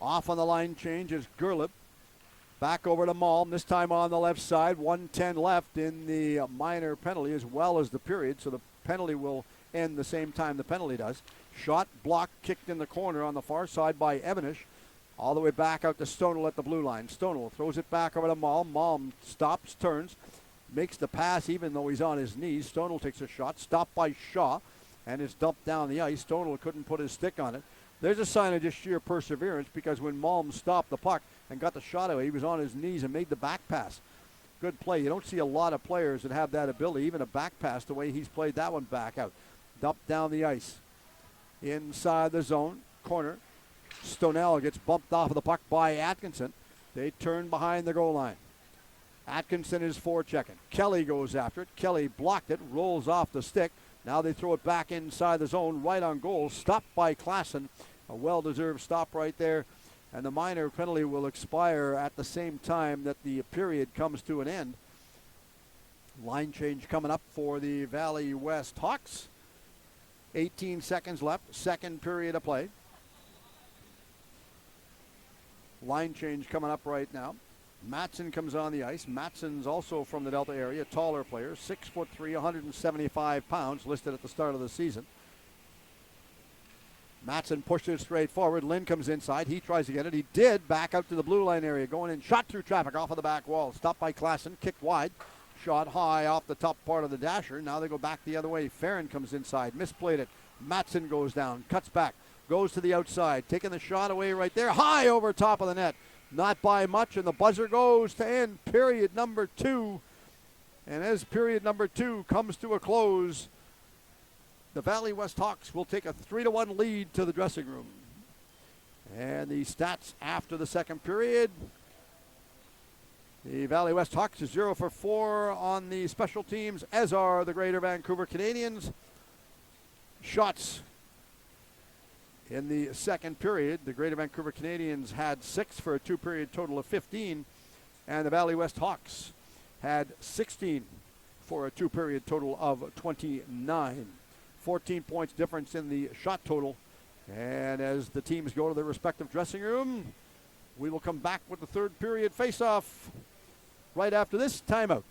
Off on the line change is Gerlib. Back over to Malm, this time on the left side. 1:10 left in the minor penalty as well as the period, so the penalty will end the same time the penalty does. Shot, blocked, kicked in the corner on the far side by Evanish. All the way back out to Stonell at the blue line. Stonell throws it back over to Malm. Malm stops, turns, makes the pass even though he's on his knees. Stonell takes a shot, stopped by Shaw, and it's dumped down the ice. Stonell couldn't put his stick on it. There's a sign of just sheer perseverance because when Malm stopped the puck and got the shot away, he was on his knees and made the back pass. Good play. You don't see a lot of players that have that ability, even a back pass, the way he's played that one back out. Dumped down the ice. Inside the zone, corner. Stonell gets bumped off of the puck by Atkinson. They turn behind the goal line. Atkinson is forechecking. Kelly goes after it. Kelly blocked it, rolls off the stick. Now they throw it back inside the zone, right on goal. Stopped by Klassen. A well-deserved stop right there. And the minor penalty will expire at the same time that the period comes to an end. Line change coming up for the Valley West Hawks. 18 seconds left. Second period of play. Line change coming up right now. Matson comes on the ice. Matson's also from the Delta area, taller player, 6'3", 175 pounds, listed at the start of the season. Matson pushed it straight forward. Lynn comes inside. He tries to get it. He did. Back out to the blue line area. Going in. Shot through traffic off of the back wall. Stopped by Klassen. Kicked wide. Shot high off the top part of the dasher. Now they go back the other way. Farron comes inside. Misplayed it. Matson goes down. Cuts back. Goes to the outside. Taking the shot away right there. High over top of the net. Not by much, and the buzzer goes to end period number 2. And as period number 2 comes to a close, the Valley West Hawks will take a 3-1 lead to the dressing room. And the stats after the second period. The Valley West Hawks is 0 for 4 on the special teams, as are the Greater Vancouver Canadians. Shots in the second period, the Greater Vancouver Canadians had 6 for a 2-period total of 15, and the Valley West Hawks had 16 for a 2-period total of 29. 14 points difference in the shot total, and as the teams go to their respective dressing room, we will come back with the third period face-off right after this timeout.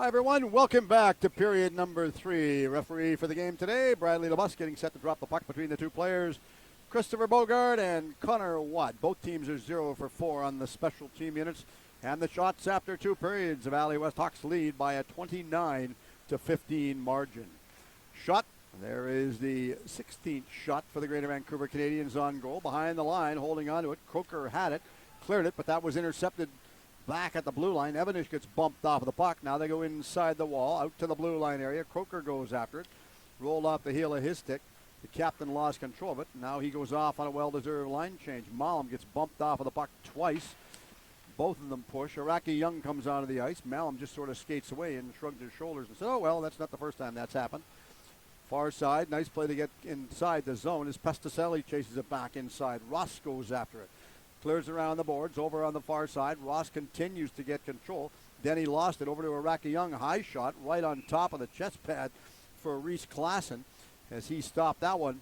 Hi, everyone. Welcome back to period number 3. Referee for the game today, Bradley LeBus, getting set to drop the puck between the two players, Christopher Bogart and Connor Watt. Both teams are 0 for 4 on the special team units. And the shots after 2 periods. The Valley West Hawks lead by a 29-15 margin. Shot. There is the 16th shot for the Greater Vancouver Canadians on goal. Behind the line, holding on to it. Croker had it, cleared it, but that was intercepted back at the blue line. Evanish gets bumped off of the puck. Now they go inside the wall, out to the blue line area. Croker goes after it. Rolled off the heel of his stick. The captain lost control of it. Now he goes off on a well-deserved line change. Malum gets bumped off of the puck twice. Both of them push. Iraqi Young comes onto the ice. Malum just sort of skates away and shrugged his shoulders and said, oh, well, that's not the first time that's happened. Far side, nice play to get inside the zone as Pesticelli chases it back inside. Ross goes after it. Clears around the boards, over on the far side. Ross continues to get control. Then he lost it over to Iraqi Young. High shot right on top of the chest pad for Reese Klassen as he stopped that one.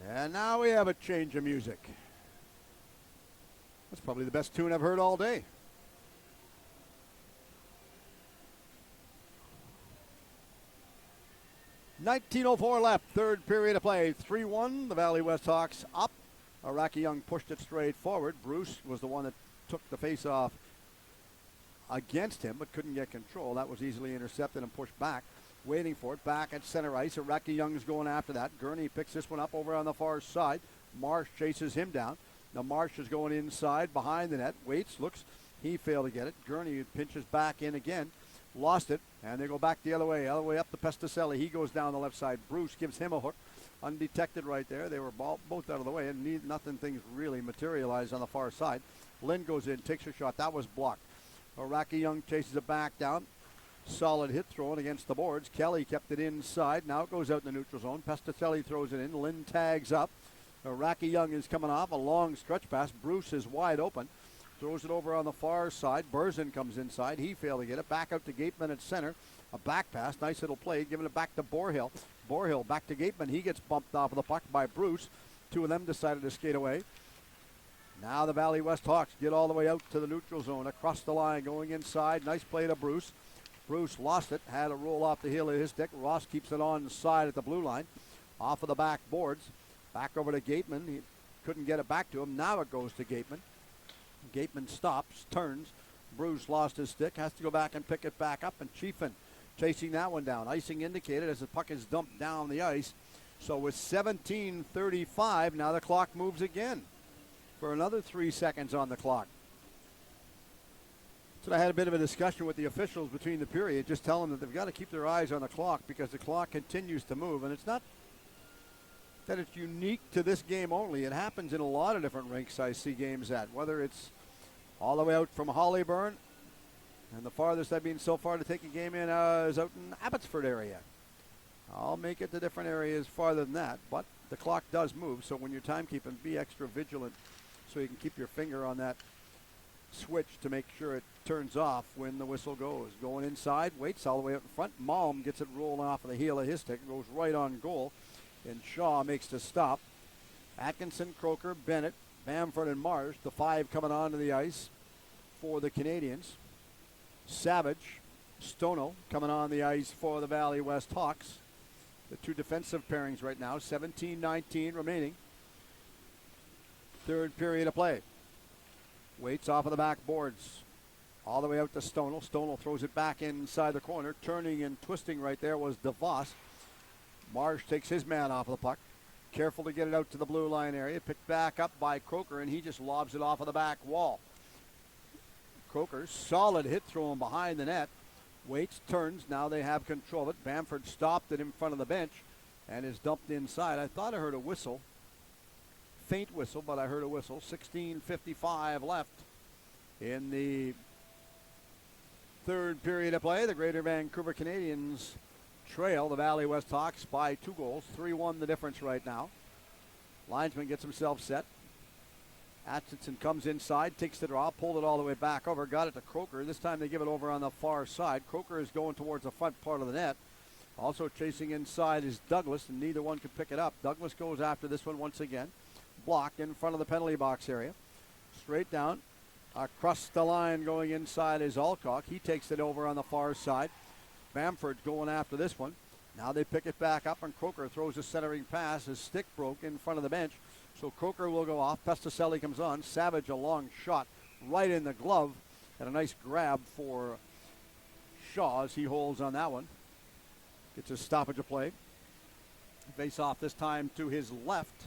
And now we have a change of music. That's probably the best tune I've heard all day. .19:04 left, third period of play. 3-1, the Valley West Hawks up. Iraqi Young pushed it straight forward. Bruce was the one that took the face-off against him, but couldn't get control. That was easily intercepted and pushed back. Waiting for it, back at center ice. Iraqi Young's going after that. Gurney picks this one up over on the far side. Marsh chases him down. Now Marsh is going inside behind the net. Waits, looks. He failed to get it. Gurney pinches back in again. Lost it, and they go back the other way up to Pesticelli. He goes down the left side. Bruce gives him a hook. Undetected right there. They were both out of the way, and things really materialized on the far side. Lynn goes in, takes a shot. That was blocked. Iraqi Young chases it back down. Solid hit thrown against the boards. Kelly kept it inside. Now it goes out in the neutral zone. Pesticelli throws it in. Lynn tags up. Iraqi Young is coming off. A long stretch pass. Bruce is wide open. Throws it over on the far side. Burzin comes inside. He failed to get it. Back out to Gateman at center. A back pass. Nice little play. Giving it back to Borhill. Borhill back to Gateman. He gets bumped off of the puck by Bruce. Two of them decided to skate away. Now the Valley West Hawks get all the way out to the neutral zone. Across the line. Going inside. Nice play to Bruce. Bruce lost it. Had a roll off the heel of his stick. Ross keeps it on side at the blue line. Off of the back boards. Back over to Gateman. He couldn't get it back to him. Now it goes to Gateman. Gateman stops, turns. Bruce lost his stick, has to go back and pick it back up, and Chiefin chasing that one down. Icing indicated as the puck is dumped down the ice. So with 17:35, now the clock moves again for another 3 seconds on the clock. So I had a bit of a discussion with the officials between the period, just telling them that they've got to keep their eyes on the clock because the clock continues to move, and it's not that it's unique to this game only. It happens in a lot of different rinks I see games at, whether it's all the way out from Hollyburn, and the farthest I've been so far to take a game in is out in Abbotsford area. I'll make it to different areas farther than that, but the clock does move, so when you're timekeeping, be extra vigilant so you can keep your finger on that switch to make sure it turns off when the whistle goes. Going inside, waits all the way up in front. Malm gets it rolling off of the heel of his stick, goes right on goal, and Shaw makes the stop. Atkinson, Croker, Bennett, Bamford, and Marsh, the 5 coming onto the ice for the Canadians. Savage, Stono coming on the ice for the Valley West Hawks. The two defensive pairings right now, 17-19 remaining. Third period of play. Waits off of the back boards. All the way out to Stono. Stono throws it back inside the corner. Turning and twisting right there was DeVos. Marsh takes his man off of the puck. Careful to get it out to the blue line area. Picked back up by Croker, and he just lobs it off of the back wall. Croker, solid hit throw him behind the net. Waits, turns. Now they have control of it. Bamford stopped it in front of the bench and is dumped inside. I thought I heard a whistle. Faint whistle, but I heard a whistle. 16:55 left in the third period of play. The Greater Vancouver Canadians trail the Valley West Hawks by 2 goals. 3-1 the difference right now. Linesman gets himself set. Atkinson comes inside, takes the draw, pulled it all the way back over, got it to Croker. This time they give it over on the far side. Croker is going towards the front part of the net. Also chasing inside is Douglas, and neither one could pick it up. Douglas goes after this one once again. Blocked in front of the penalty box area. Straight down. Across the line going inside is Alcock. He takes it over on the far side. Bamford's going after this one. Now they pick it back up, and Croker throws a centering pass. His stick broke in front of the bench, so Croker will go off. Pestocelli comes on. Savage, a long shot right in the glove, and a nice grab for Shaw as he holds on that one. Gets a stoppage of play. Face off this time to his left.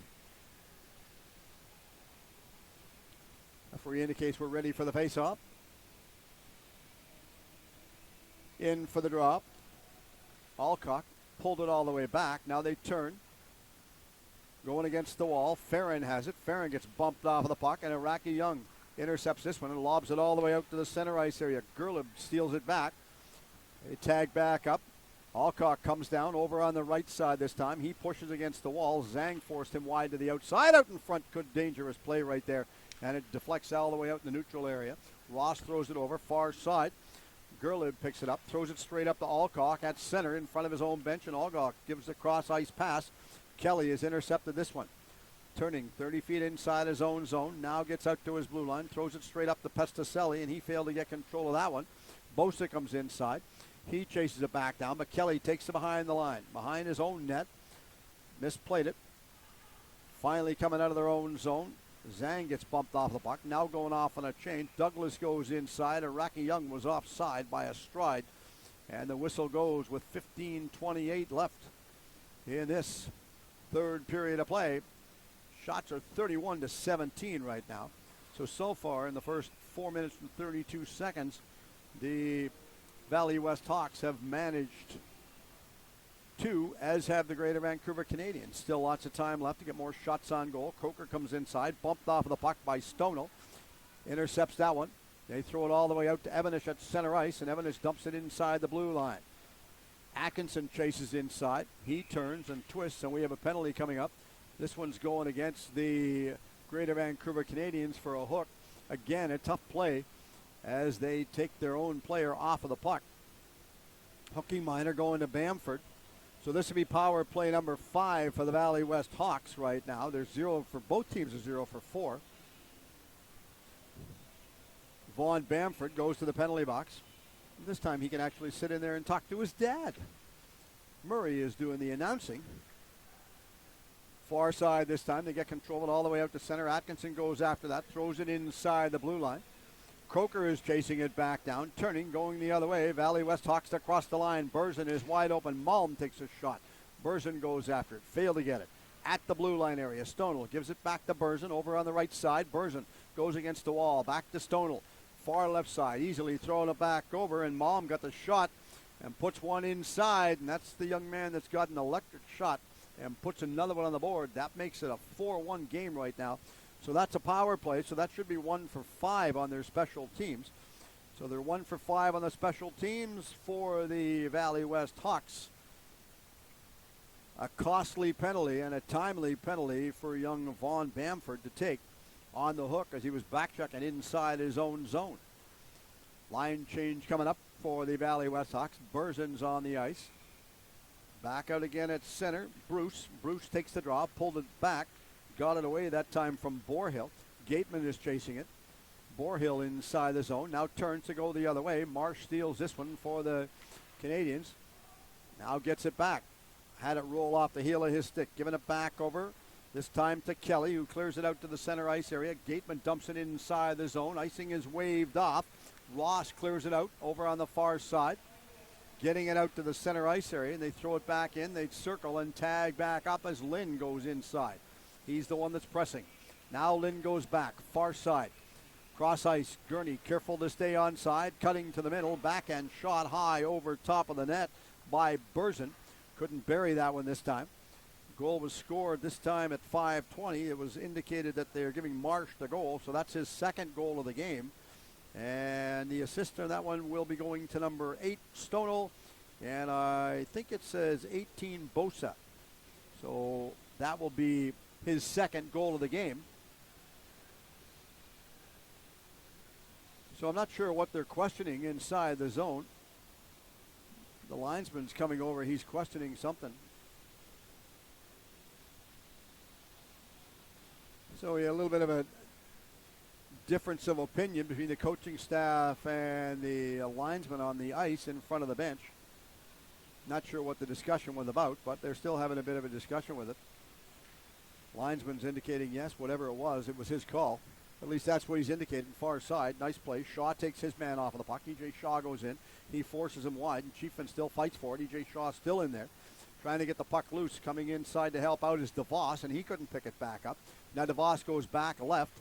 Referee indicates we're ready for the face-off. In for the drop. Alcock pulled it all the way back. Now they turn. Going against the wall. Farron has it. Farron gets bumped off of the puck, and Iraqi Young intercepts this one and lobs it all the way out to the center ice area. Gerlib steals it back. They tag back up. Alcock comes down over on the right side this time. He pushes against the wall. Zhang forced him wide to the outside. Out in front. Good dangerous play right there. And it deflects all the way out in the neutral area. Ross throws it over, far side. Gerlib picks it up, throws it straight up to Alcock at center in front of his own bench, and Alcock gives the cross-ice pass. Kelly has intercepted this one. Turning 30 feet inside his own zone, now gets out to his blue line, throws it straight up to Pestocelli, and he failed to get control of that one. Bosa comes inside. He chases it back down, but Kelly takes it behind the line, behind his own net. Misplayed it. Finally coming out of their own zone. Zhang gets bumped off the puck. Now going off on a change. Douglas goes inside. Iraqi Young was offside by a stride. And the whistle goes with 15:28 left in this third period of play. Shots are 31-17 right now. So far in the first 4 minutes and 32 seconds, the Valley West Hawks have managed two, as have the Greater Vancouver Canadians. Still lots of time left to get more shots on goal. Croker comes inside, bumped off of the puck by Stono. Intercepts that one. They throw it all the way out to Evanish at center ice, and Evanish dumps it inside the blue line. Atkinson chases inside. He turns and twists, and we have a penalty coming up. This one's going against the Greater Vancouver Canadians for a hook. Again, a tough play as they take their own player off of the puck. Hooking minor going to Bamford. So this would be power play number 5 for the Valley West Hawks right now. There's 0 for both teams, are 0 for 4. Vaughn Bamford goes to the penalty box. This time he can actually sit in there and talk to his dad. Murray is doing the announcing. Far side this time. They get control of it all the way out to center. Atkinson goes after that, throws it inside the blue line. Croker is chasing it back down, turning, going the other way. Valley West Hawks across the line. Burzin is wide open. Malm takes a shot. Burzin goes after it. Failed to get it. At the blue line area. Stonel gives it back to Burzin over on the right side. Burzin goes against the wall. Back to Stonel. Far left side. Easily throwing it back over, and Malm got the shot and puts one inside, and that's the young man that's got an electric shot and puts another one on the board. That makes it a 4-1 game right now. So that's a power play, so that should be 1 for 5 on their special teams. So they're 1 for 5 on the special teams for the Valley West Hawks. A costly penalty and a timely penalty for young Vaughn Bamford to take on the hook as he was back-checking inside his own zone. Line change coming up for the Valley West Hawks. Burzin's on the ice. Back out again at center. Bruce takes the draw, pulled it back. Got it away that time from Borhill. Gateman is chasing it. Borhill inside the zone. Now turns to go the other way. Marsh steals this one for the Canadians. Now gets it back. Had it roll off the heel of his stick. Giving it back over. This time to Kelly, who clears it out to the center ice area. Gateman dumps it inside the zone. Icing is waved off. Ross clears it out over on the far side. Getting it out to the center ice area. And they throw it back in. They circle and tag back up as Lynn goes inside. He's the one that's pressing. Now Lynn goes back, far side. Cross ice, Gurney careful to stay onside, cutting to the middle, backhand shot high over top of the net by Burzin. Couldn't bury that one this time. Goal was scored this time at 5:20. It was indicated that they're giving Marsh the goal, so that's his second goal of the game. And the assist on that one will be going to number 8, Stonel, and I think it says 18, Bosa. So that will be his second goal of the game. So I'm not sure what they're questioning inside the zone. The linesman's coming over. He's questioning something. So a little bit of a difference of opinion between the coaching staff and the linesman on the ice in front of the bench. Not sure what the discussion was about, but they're still having a bit of a discussion with it. Linesman's indicating yes, whatever it was his call. At least that's what he's indicating. Far side, nice play. Shaw takes his man off of the puck. E.J. Shaw goes in. He forces him wide, and Chiefin still fights for it. E.J. Shaw still in there, trying to get the puck loose. Coming inside to help out is DeVos, and he couldn't pick it back up. Now DeVos goes back left.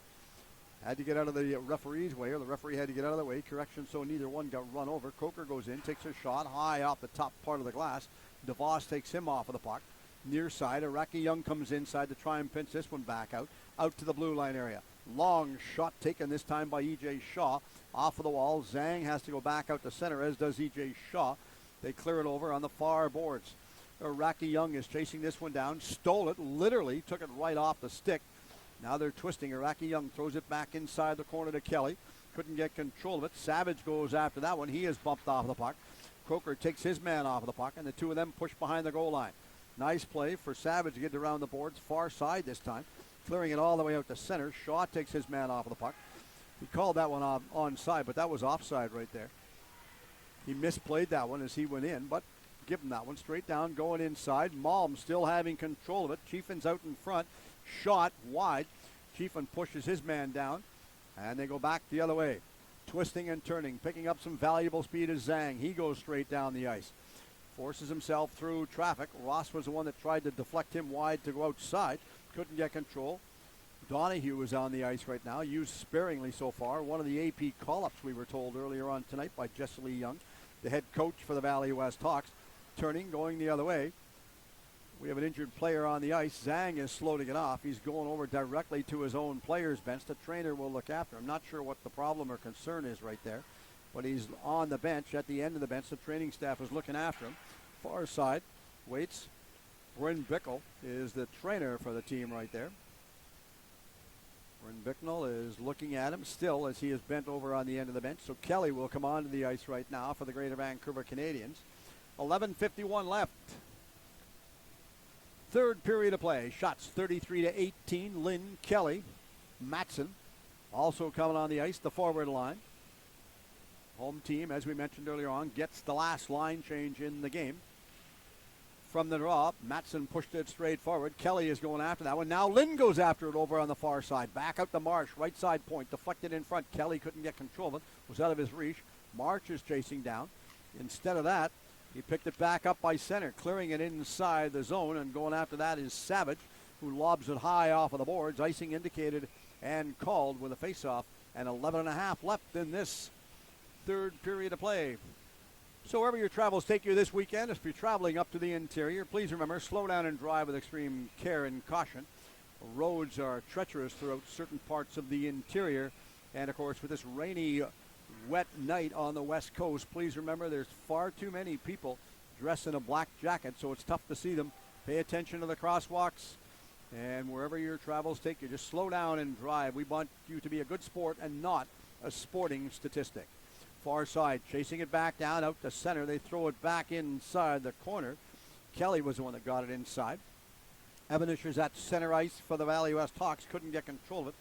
Had to get out of the referee's way, or the referee had to get out of the way. Correction, so neither one got run over. Coker goes in, takes a shot high off the top part of the glass. DeVos takes him off of the puck. Near side, Iraqi Young comes inside to try and pinch this one back out to the blue line area. Long shot taken this time by E.J. Shaw. Off of the wall, Zhang has to go back out to center, as does E.J. Shaw. They clear it over on the far boards. Iraqi Young is chasing this one down, stole it, literally took it right off the stick. Now they're twisting. Iraqi Young throws it back inside the corner to Kelly. Couldn't get control of it. Savage goes after that one. He is bumped off the puck. Croker takes his man off of the puck, and the two of them push behind the goal line. Nice play for Savage to get around the boards, far side this time, clearing it all the way out to center. Shaw takes his man off of the puck. He called that one onside, but that was offside right there. He misplayed that one as he went in, but give him that one. Straight down, going inside. Malm still having control of it. Chiefin's out in front. Shot wide. Chiefin pushes his man down, and they go back the other way. Twisting and turning, picking up some valuable speed is Zhang. He goes straight down the ice. Forces himself through traffic. Ross was the one that tried to deflect him wide to go outside. Couldn't get control. Donahue is on the ice right now, used sparingly so far. One of the AP call-ups we were told earlier on tonight by Jesse Lee Young, the head coach for the Valley West Hawks. Turning, going the other way. We have an injured player on the ice. Zhang is slow to get off. He's going over directly to his own player's bench. The trainer will look after him. Not sure what the problem or concern is right there, but he's on the bench, at the end of the bench. The training staff is looking after him. Far side, waits. Bryn Bickle is the trainer for the team right there. Bryn Bicknell is looking at him still as he is bent over on the end of the bench. So Kelly will come onto the ice right now for the Greater Vancouver Canadians. 11:51 left. Third period of play. Shots 33-18. Lynn, Kelly, Matson also coming on the ice, the forward line. Home team, as we mentioned earlier on, gets the last line change in the game. From the draw, Matson pushed it straight forward. Kelly is going after that one. Now Lynn goes after it over on the far side. Back out to Marsh, right side point, deflected in front. Kelly couldn't get control of it. Was out of his reach. Marsh is chasing down. Instead of that, he picked it back up by center, clearing it inside the zone, and going after that is Savage, who lobs it high off of the boards. Icing indicated and called with a faceoff, and 11.5 left in this third period of play. So wherever your travels take you this weekend, if you're traveling up to the interior, please remember, slow down and drive with extreme care and caution. Roads are treacherous throughout certain parts of the interior, and of course with this rainy, wet night on the west coast, please remember there's far too many people dressed in a black jacket, so it's tough to see them. Pay attention to the crosswalks, and wherever your travels take you, just slow down and drive. We want you to be a good sport and not a sporting statistic. Far side, chasing it back down out to center. They throw it back inside the corner. Kelly was the one that got it inside. Evanish is at center ice for the Valley West Hawks. Couldn't get control of it.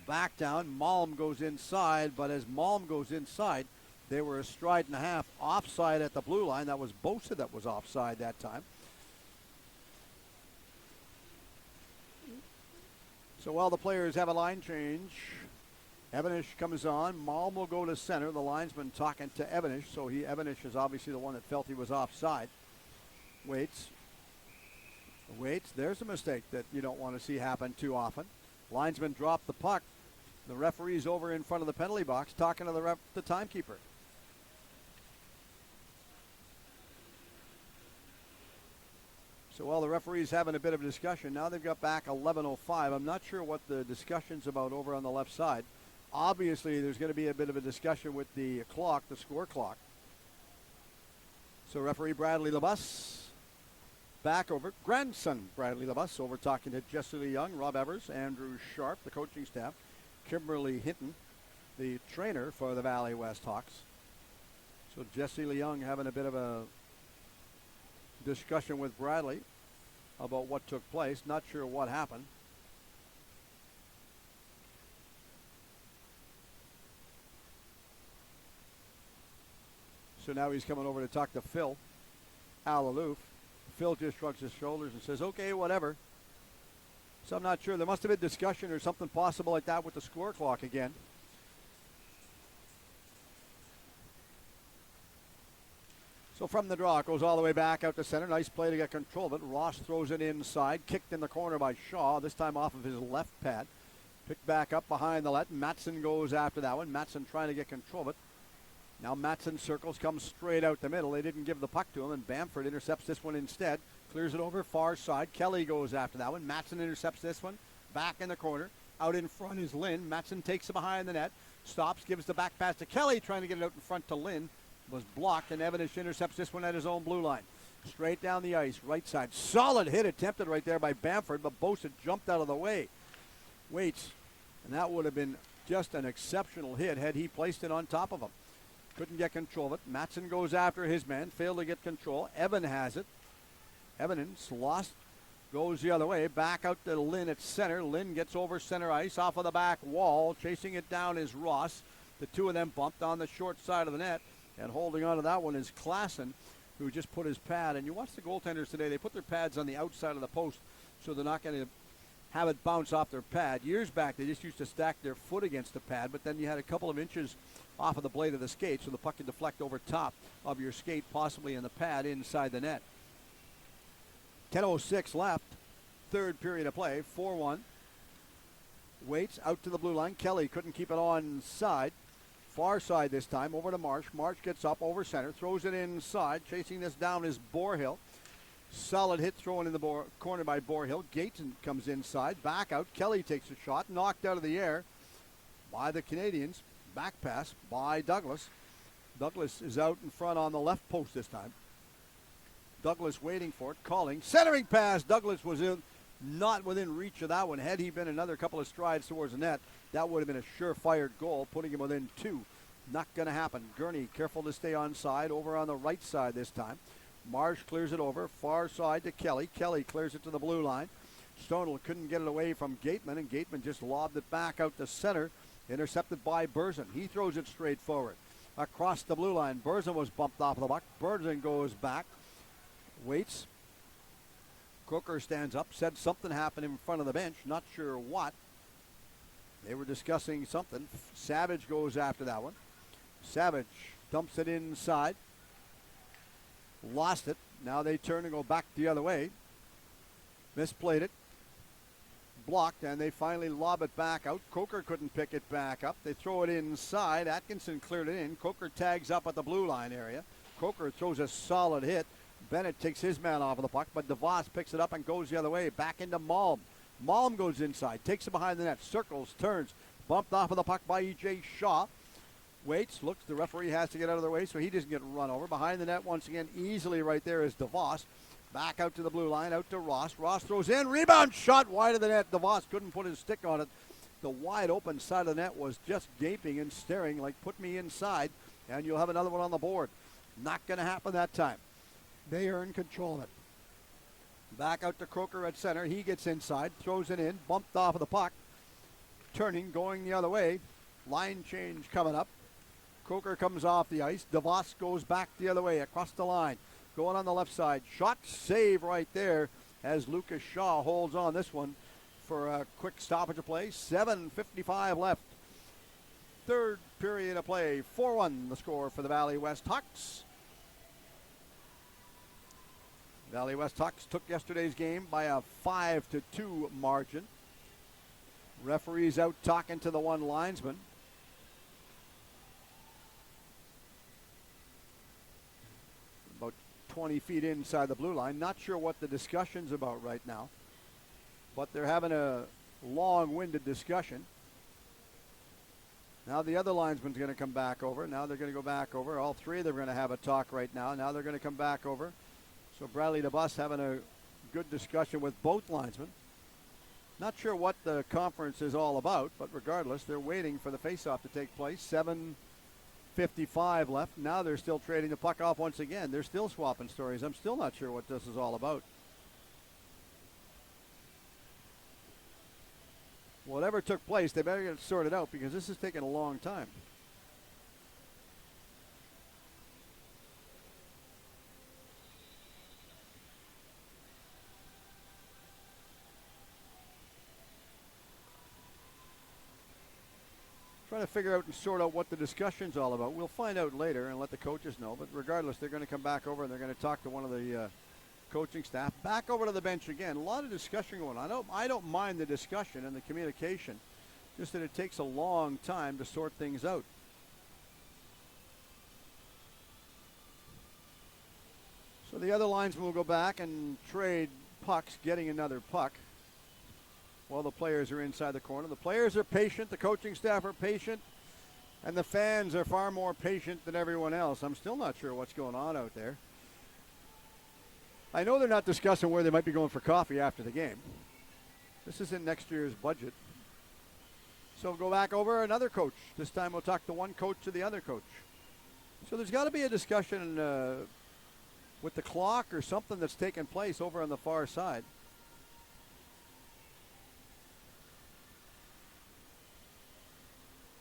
Back down. Malm goes inside, but as Malm goes inside, they were a stride and a half offside at the blue line. That was Bosa that was offside that time. So while the players have a line change, Evanish comes on. Malm will go to center. The linesman talking to Evanish, so Evanish is obviously the one that felt he was offside. Waits. There's a mistake that you don't want to see happen too often. Linesman dropped the puck. The referee's over in front of the penalty box talking to the timekeeper. So while the referee's having a bit of a discussion, now they've got back 11:05. I'm not sure what the discussion's about over on the left side. Obviously, there's going to be a bit of a discussion with the clock, the score clock. So referee Bradley LeBus back over. Grandson Bradley LeBus over talking to Jesse Lee Young, Rob Evers, Andrew Sharp, the coaching staff, Kimberly Hinton, the trainer for the Valley West Hawks. So Jesse Lee Young having a bit of a discussion with Bradley about what took place. Not sure what happened. So now he's coming over to talk to Phil Alaloof. Phil just shrugs his shoulders and says, okay, whatever. So I'm not sure. There must have been discussion or something possible like that with the score clock again. So from the draw, it goes all the way back out to center. Nice play to get control of it. Ross throws it inside. Kicked in the corner by Shaw, this time off of his left pad. Picked back up behind the net. Matson goes after that one. Matson trying to get control of it. Now Matson circles, comes straight out the middle. They didn't give the puck to him, and Bamford intercepts this one instead. Clears it over far side. Kelly goes after that one. Matson intercepts this one. Back in the corner. Out in front is Lynn. Matson takes it behind the net. Stops, gives the back pass to Kelly, trying to get it out in front to Lynn. Was blocked, and Evanish intercepts this one at his own blue line. Straight down the ice, right side. Solid hit attempted right there by Bamford, but Bosa jumped out of the way. Waits, and that would have been just an exceptional hit had he placed it on top of him. Couldn't get control of it. Matson goes after his man, failed to get control. Evan has it. Evans lost, goes the other way. Back out to Lynn at center. Lynn gets over center ice, off of the back wall. Chasing it down is Ross. The two of them bumped on the short side of the net. And holding on to that one is Klassen, who just put his pad. And you watch the goaltenders today, they put their pads on the outside of the post so they're not going to have it bounce off their pad. Years back, they just used to stack their foot against the pad, but then you had a couple of inches off of the blade of the skate so the puck could deflect over top of your skate, possibly in the pad inside the net. 10:06 left, third period of play, 4-1. Waits out to the blue line. Kelly couldn't keep it on side. Far side this time, over to Marsh. Marsh gets up over center, throws it inside. Chasing this down is Borhill. Solid hit thrown in the corner by Borhill. Gaten comes inside, back out. Kelly takes a shot, knocked out of the air by the Canadians. Back pass by Douglas. Douglas is out in front on the left post this time. Douglas waiting for it, calling. Centering pass. Douglas was not within reach of that one. Had he been another couple of strides towards the net, that would have been a surefire goal, putting him within two. Not going to happen. Gurney careful to stay onside, over on the right side this time. Marsh clears it over, far side to Kelly. Kelly clears it to the blue line. Stonell couldn't get it away from Gateman, and Gateman just lobbed it back out to center, intercepted by Burzin. He throws it straight forward. Across the blue line, Burzin was bumped off the puck. Burzin goes back, waits. Crooker stands up, said something happened in front of the bench, not sure what. They were discussing something. Savage goes after that one. Savage dumps it inside. Lost it. Now they turn and go back the other way. Misplayed it. Blocked, and they finally lob it back out. Coker couldn't pick it back up. They throw it inside. Atkinson cleared it in. Coker tags up at the blue line area. Coker throws a solid hit. Bennett takes his man off of the puck, but DeVos picks it up and goes the other way. Back into Malm. Malm goes inside, takes it behind the net, circles, turns, bumped off of the puck by E.J. Shaw. Waits, looks, the referee has to get out of their way so he doesn't get run over. Behind the net once again, easily right there is DeVos. Back out to the blue line, out to Ross. Ross throws in, rebound shot wide of the net. DeVos couldn't put his stick on it. The wide open side of the net was just gaping and staring like, put me inside, and you'll have another one on the board. Not going to happen that time. They earn control of it. Back out to Croker at center. He gets inside, throws it in, bumped off of the puck. Turning, going the other way. Line change coming up. Croker comes off the ice. DeVos goes back the other way across the line. Going on the left side. Shot save right there as Lucas Shaw holds on this one for a quick stoppage of play. 7:55 left. Third period of play. 4-1 the score for the Valley West Hawks. Valley West Hawks took yesterday's game by a 5-2 margin. Referees out talking to the one linesman. About 20 feet inside the blue line. Not sure what the discussion's about right now, but they're having a long-winded discussion. Now the other linesman's going to come back over. Now they're going to go back over. All three of them are going to have a talk right now. Now they're going to come back over. So Bradley DeBus having a good discussion with both linesmen. Not sure what the conference is all about, but regardless, they're waiting for the faceoff to take place. 7:55 left. Now they're still trading the puck off once again. They're still swapping stories. I'm still not sure what this is all about. Whatever took place, they better get it sorted out because this is taking a long time. Trying to figure out and sort out what the discussion's all about. We'll find out later and let the coaches know. But regardless, they're going to come back over and they're going to talk to one of the coaching staff. Back over to the bench again. A lot of discussion going on. I don't mind the discussion and the communication, just that it takes a long time to sort things out. So the other linesmen will go back and trade pucks, getting another puck while the players are inside the corner. The players are patient, the coaching staff are patient, and the fans are far more patient than everyone else. I'm still not sure what's going on out there. I know they're not discussing where they might be going for coffee after the game. This isn't next year's budget. So we'll go back over another coach. This time we'll talk to one coach to the other coach. So there's got to be a discussion with the clock or something that's taking place over on the far side.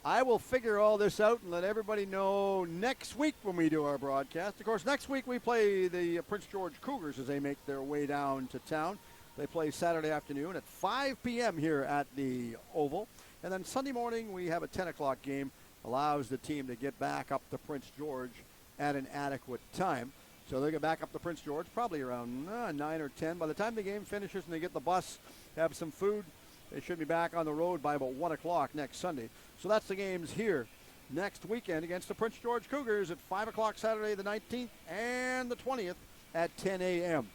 I will figure all this out and let everybody know next week when we do our broadcast. Of course, next week we play the Prince George Cougars as they make their way down to town. They play Saturday afternoon at 5 p.m. here at the Oval. And then Sunday morning we have a 10 o'clock game. Allows the team to get back up to Prince George at an adequate time. So they'll get back up to Prince George probably around 9 or 10. By the time the game finishes and they get the bus, have some food, they should be back on the road by about 1 o'clock next Sunday. So that's the games here next weekend against the Prince George Cougars at 5 o'clock Saturday the 19th and the 20th at 10 a.m.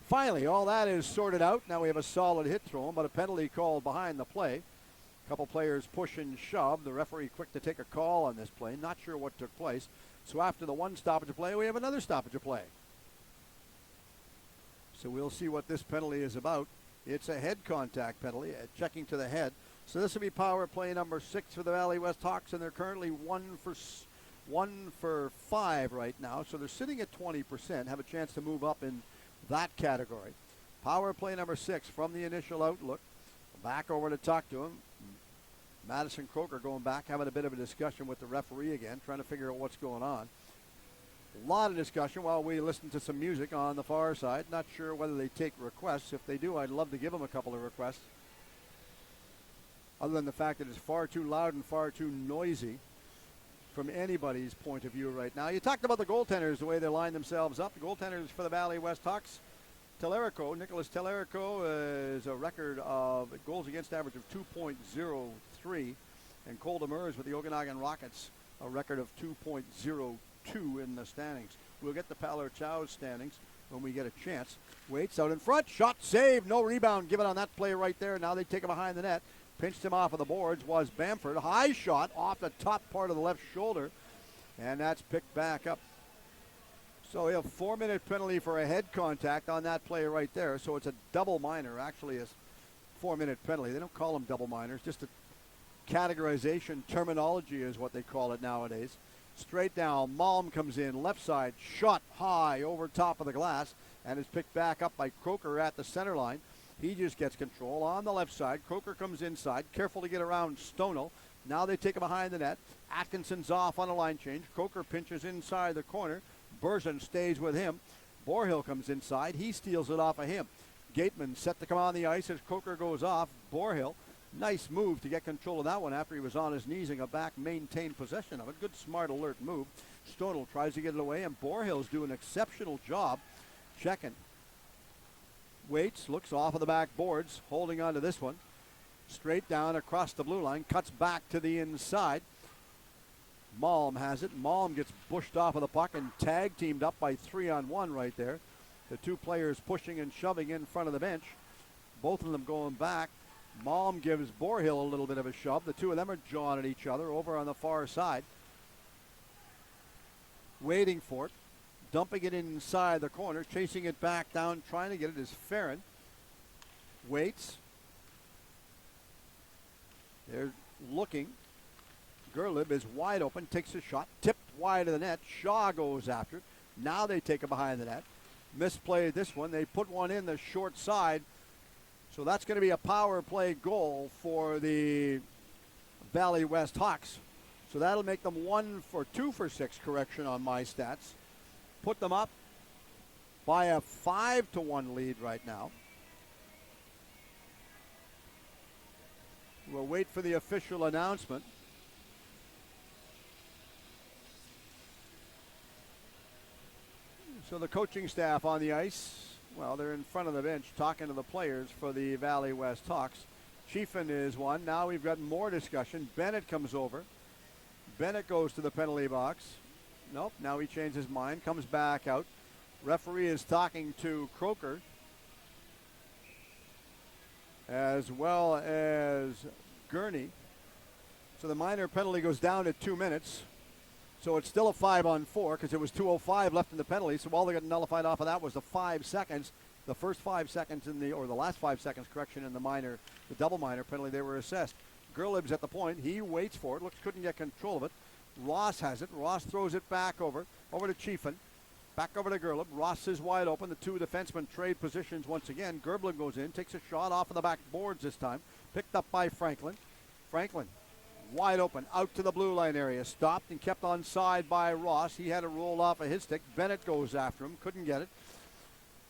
Finally, all that is sorted out. Now we have a solid hit thrown, but a penalty called behind the play. A couple players push and shove. The referee quick to take a call on this play. Not sure what took place. So after the one stoppage of play, we have another stoppage of play. So we'll see what this penalty is about. It's a head contact penalty, checking to the head. So this will be power play number 6 for the Valley West Hawks, and they're currently 1 for 5 right now. So they're sitting at 20%, have a chance to move up in that category. Power play number 6 from the initial outlook. Back over to talk to him. Madison Croker going back, having a bit of a discussion with the referee again, trying to figure out what's going on. A lot of discussion while we listen to some music on the far side. Not sure whether they take requests. If they do, I'd love to give them a couple of requests. Other than the fact that it's far too loud and far too noisy from anybody's point of view right now. You talked about the goaltenders, the way they line themselves up. The goaltenders for the Valley West Hawks. Nicholas Tellerico is a record of goals against average of 2.03. And Cole Demers with the Okanagan Rockets, a record of 2.02 in the standings. We'll get the Paler Chow's standings when we get a chance. Waits out in front, shot saved, no rebound given on that play right there. Now they take it behind the net. Pinched him off of the boards was Bamford. High shot off the top part of the left shoulder, and that's picked back up. So we have a 4-minute penalty for a head contact on that play right there. So it's a double minor, actually a 4-minute penalty. They don't call them double minors, just a categorization terminology is what they call it nowadays. Straight down, Malm comes in, left side, shot high over top of the glass, and is picked back up by Croker at the center line. He just gets control on the left side. Croker comes inside, careful to get around Stono. Now they take him behind the net. Atkinson's off on a line change. Croker pinches inside the corner. Berzin stays with him. Borhill comes inside. He steals it off of him. Gateman set to come on the ice as Croker goes off. Borhill, nice move to get control of that one after he was on his knees and got back, maintained possession of it. Good, smart, alert move. Stonel tries to get it away, and Borhill's doing an exceptional job checking. Waits, looks off of the back boards, holding on to this one. Straight down across the blue line, cuts back to the inside. Malm has it. Malm gets pushed off of the puck and tag teamed up by 3-on-1 right there. The two players pushing and shoving in front of the bench. Both of them going back. Malm gives Borhill a little bit of a shove. The two of them are jawing at each other over on the far side. Waiting for it. Dumping it inside the corner. Chasing it back down. Trying to get it is Farron. Waits. They're looking. Gerlib is wide open. Takes a shot. Tipped wide of the net. Shaw goes after it. Now they take it behind the net. Misplayed this one. They put one in the short side. So that's going to be a power play goal for the Valley West Hawks. So that'll make them 2 for 6 correction on my stats. Put them up by a 5-1 lead right now. We'll wait for the official announcement. So the coaching staff on the ice, well, they're in front of the bench talking to the players for the Valley West Hawks. Chiefin is one. Now we've got more discussion. Bennett comes over. Bennett goes to the penalty box. Nope, now he changed his mind, comes back out. Referee is talking to Croker, as well as Gurney. So the minor penalty goes down to 2 minutes. So it's still a 5-on-4 because it was 2:05 left in the penalty. So all they got nullified off of that was the 5 seconds. The first 5 seconds or the last 5 seconds, correction, in the double minor penalty, they were assessed. Gerlib's at the point. He waits for it. Couldn't get control of it. Ross has it. Ross throws it back over to Chiefin. Back over to Gerlib. Ross is wide open. The two defensemen trade positions once again. Gerlib goes in, takes a shot off of the back boards this time. Picked up by Franklin. Franklin wide open, out to the blue line area. Stopped and kept on side by Ross. He had it rolled off of his stick. Bennett goes after him. Couldn't get it.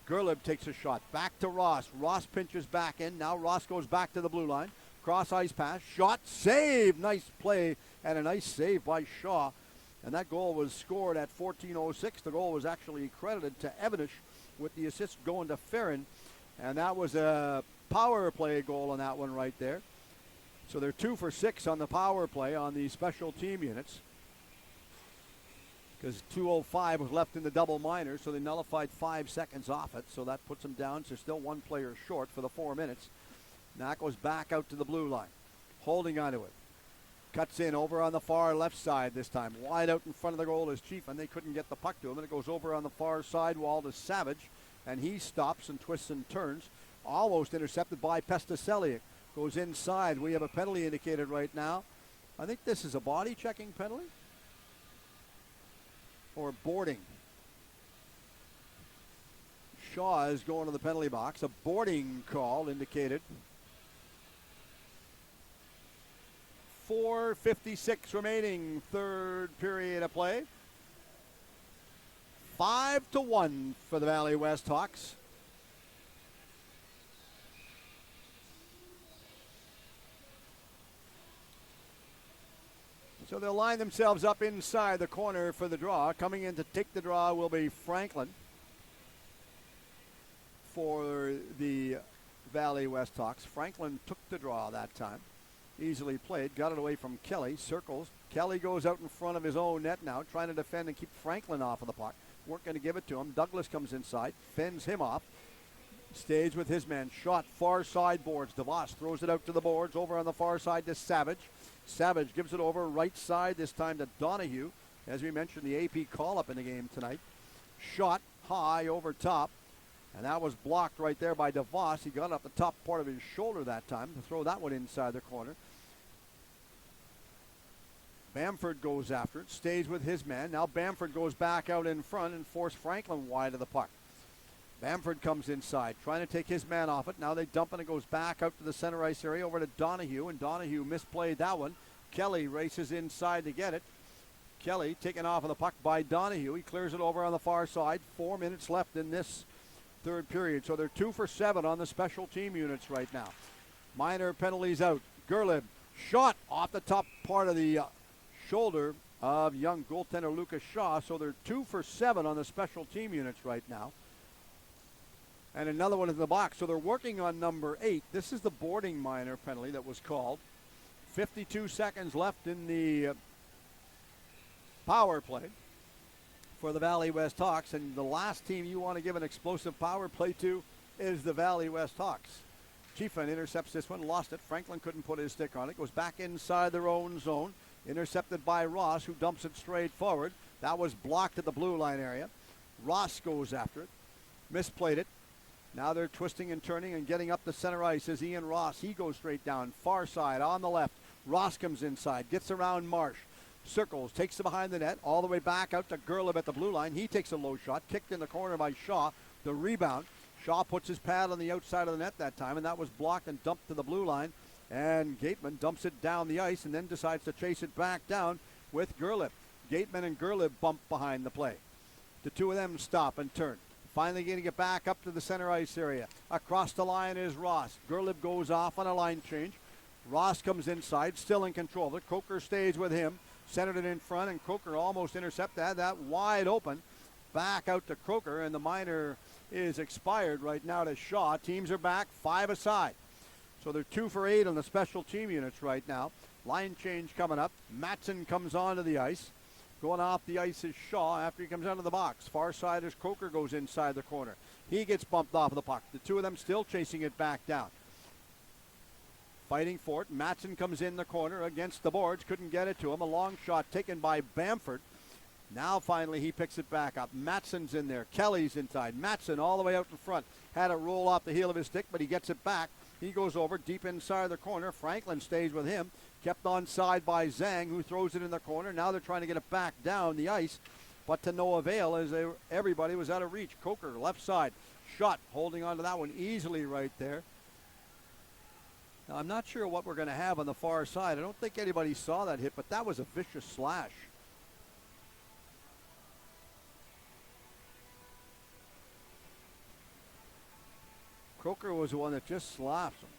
Gerlib takes a shot. Back to Ross. Ross pinches back in. Now Ross goes back to the blue line. Cross ice pass. Shot. Save. Nice play and a nice save by Shaw. And that goal was scored at 14:06. The goal was actually credited to Evanish with the assist going to Ferrin. And that was a power play goal on that one right there. So they're 2 for 6 on the power play on the special team units. Because 2:05 was left in the double minor, so they nullified 5 seconds off it. So that puts them down. So still one player short for the 4 minutes. Now it goes back out to the blue line. Holding onto it. Cuts in over on the far left side this time. Wide out in front of the goal is Chiefin. They couldn't get the puck to him, and it goes over on the far side wall to Savage. And he stops and twists and turns. Almost intercepted by Pestichelli. Goes inside. We have a penalty indicated right now. I think this is a body checking penalty. Or boarding. Shaw is going to the penalty box. A boarding call indicated. 4:56 remaining, third period of play. 5-1 for the Valley West Hawks. So they'll line themselves up inside the corner for the draw. Coming in to take the draw will be Franklin for the Valley West Hawks. Franklin took the draw that time. Easily played, got it away from Kelly, circles. Kelly goes out in front of his own net now, trying to defend and keep Franklin off of the puck. Weren't going to give it to him. Douglas comes inside, fends him off. Stays with his man. Shot far side boards. DeVos throws it out to the boards. Over on the far side to Savage. Savage gives it over right side this time to Donahue. As we mentioned, the AP call-up in the game tonight. Shot high over top. And that was blocked right there by DeVos. He got up the top part of his shoulder that time to throw that one inside the corner. Bamford goes after it. Stays with his man. Now Bamford goes back out in front and forces Franklin wide of the puck. Bamford comes inside, trying to take his man off it. Now they dump it and it goes back out to the center ice area over to Donahue, and Donahue misplayed that one. Kelly races inside to get it. Kelly taken off of the puck by Donahue. He clears it over on the far side. 4 minutes left in this third period. So they're 2 for 7 on the special team units right now. Minor penalties out. Gerlib shot off the top part of the shoulder of young goaltender Lucas Shaw. So they're 2 for 7 on the special team units right now. And another one in the box. So they're working on number 8. This is the boarding minor penalty that was called. 52 seconds left in the power play for the Valley West Hawks. And the last team you want to give an explosive power play to is the Valley West Hawks. Chiefin intercepts this one, lost it. Franklin couldn't put his stick on it. Goes back inside their own zone. Intercepted by Ross, who dumps it straight forward. That was blocked at the blue line area. Ross goes after it. Misplayed it. Now they're twisting and turning and getting up the center ice as Ian Ross. He goes straight down, far side on the left. Ross comes inside, gets around Marsh. Circles, takes it behind the net, all the way back out to Gerlib at the blue line. He takes a low shot, kicked in the corner by Shaw. The rebound. Shaw puts his pad on the outside of the net that time, and that was blocked and dumped to the blue line. And Gateman dumps it down the ice and then decides to chase it back down with Gerlib. Gateman and Gerlib bump behind the play. The two of them stop and turn. Finally getting it back up to the center ice area. Across the line is Ross. Gerlib goes off on a line change. Ross comes inside, still in control of it. Croker stays with him. Centered it in front, and Croker almost intercepted that wide open. back out to Croker, and the minor is expired right now to Shaw. Teams are back, 5 aside. So they're 2 for 8 on the special team units right now. Line change coming up. Matson comes onto the ice. Going off the ice is Shaw after he comes out of the box. Far side as Croker goes inside the corner. He gets bumped off of the puck. The two of them still chasing it back down. Fighting for it. Matson comes in the corner against the boards. Couldn't get it to him. A long shot taken by Bamford. Now finally he picks it back up. Matson's in there. Kelly's inside. Matson all the way out in front. Had it roll off the heel of his stick, but he gets it back. He goes over deep inside the corner. Franklin stays with him. Kept on side by Zhang, who throws it in the corner. Now they're trying to get it back down the ice, but to no avail as everybody was out of reach. Coker, left side. Shot, holding on to that one easily right there. Now, I'm not sure what we're going to have on the far side. I don't think anybody saw that hit, but that was a vicious slash. Croker was the one that just slapped him.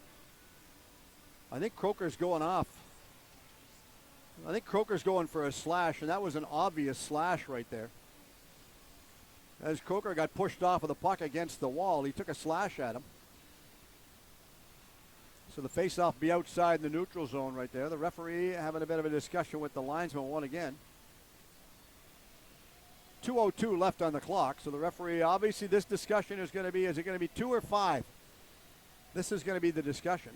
I think Croker's going off. I think Croker's going for a slash, and that was an obvious slash right there. As Croker got pushed off of the puck against the wall, he took a slash at him. So the face-off be outside the neutral zone right there. The referee having a bit of a discussion with the linesman once again. 2:02 left on the clock. So the referee, obviously this discussion is going to be, is it going to be 2 or 5? This is going to be the discussion.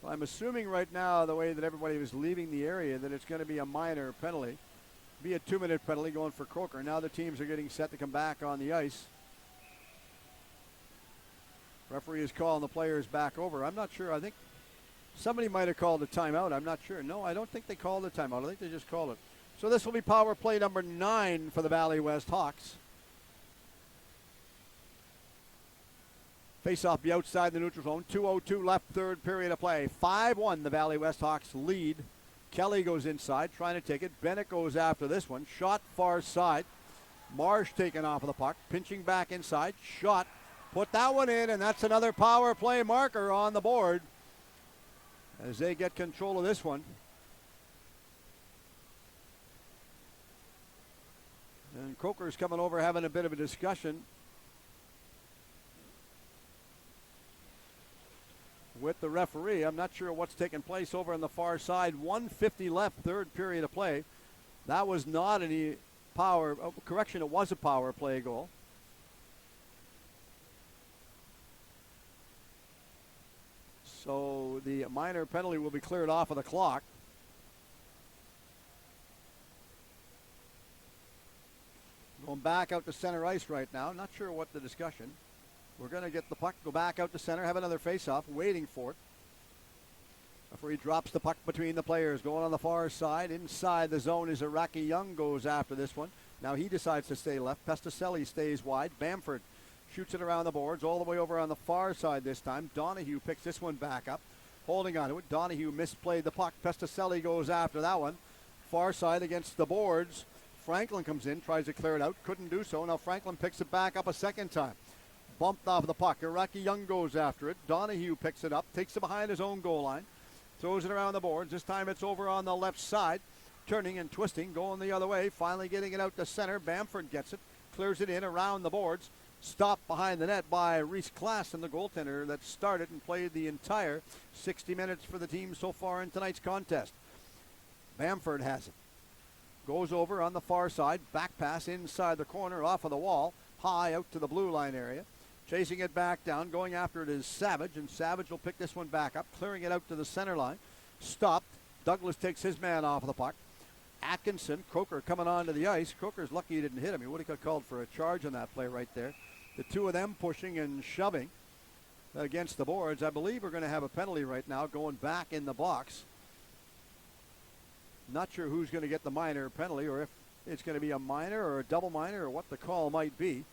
So I'm assuming right now, the way that everybody was leaving the area, that it's going to be a minor penalty. Be a 2-minute penalty going for Croker. Now the teams are getting set to come back on the ice. Referee is calling the players back over. I'm not sure. I think somebody might have called a timeout. I'm not sure. No, I don't think they called a timeout. I think they just called it. So this will be power play number 9 for the Valley West Hawks. Face-off be outside the neutral zone. 2:02 left, third period of play. 5-1 the Valley West Hawks lead. Kelly goes inside, trying to take it. Bennett goes after this one. Shot far side. Marsh taken off of the puck. Pinching back inside. Shot. Put that one in, and that's another power play marker on the board as they get control of this one. And Croker's coming over having a bit of a discussion with the referee. I'm not sure what's taking place over on the far side. 1:50 left, third period of play. That was not any power, correction, it was a power play goal. So the minor penalty will be cleared off of the clock. Going back out to center ice right now. Not sure what the discussion. We're going to get the puck, go back out to center, have another face-off, waiting for it. Referee drops the puck between the players, going on the far side. Inside the zone is Iraqi Young goes after this one. Now he decides to stay left. Pestocelli stays wide. Bamford shoots it around the boards, all the way over on the far side this time. Donahue picks this one back up, holding on to it. Donahue misplayed the puck. Pestocelli goes after that one. Far side against the boards. Franklin comes in, tries to clear it out, couldn't do so. Now Franklin picks it back up a second time. Bumped off the puck. Iraqi Young goes after it. Donahue picks it up, takes it behind his own goal line, throws it around the boards. This time it's over on the left side, turning and twisting, going the other way, finally getting it out to center. Bamford gets it, clears it in around the boards. Stopped behind the net by Reese Klassen, the goaltender that started and played the entire 60 minutes for the team so far in tonight's contest. Bamford has it. Goes over on the far side, back pass inside the corner, off of the wall, high out to the blue line area. Chasing it back down, going after it is Savage, and Savage will pick this one back up, clearing it out to the center line. Stopped. Douglas takes his man off of the puck. Atkinson, Croker coming onto the ice. Croker's lucky he didn't hit him. He would have got called for a charge on that play right there. The two of them pushing and shoving against the boards. I believe we're going to have a penalty right now going back in the box. Not sure who's going to get the minor penalty, or if it's going to be a minor or a double minor, or what the call might be.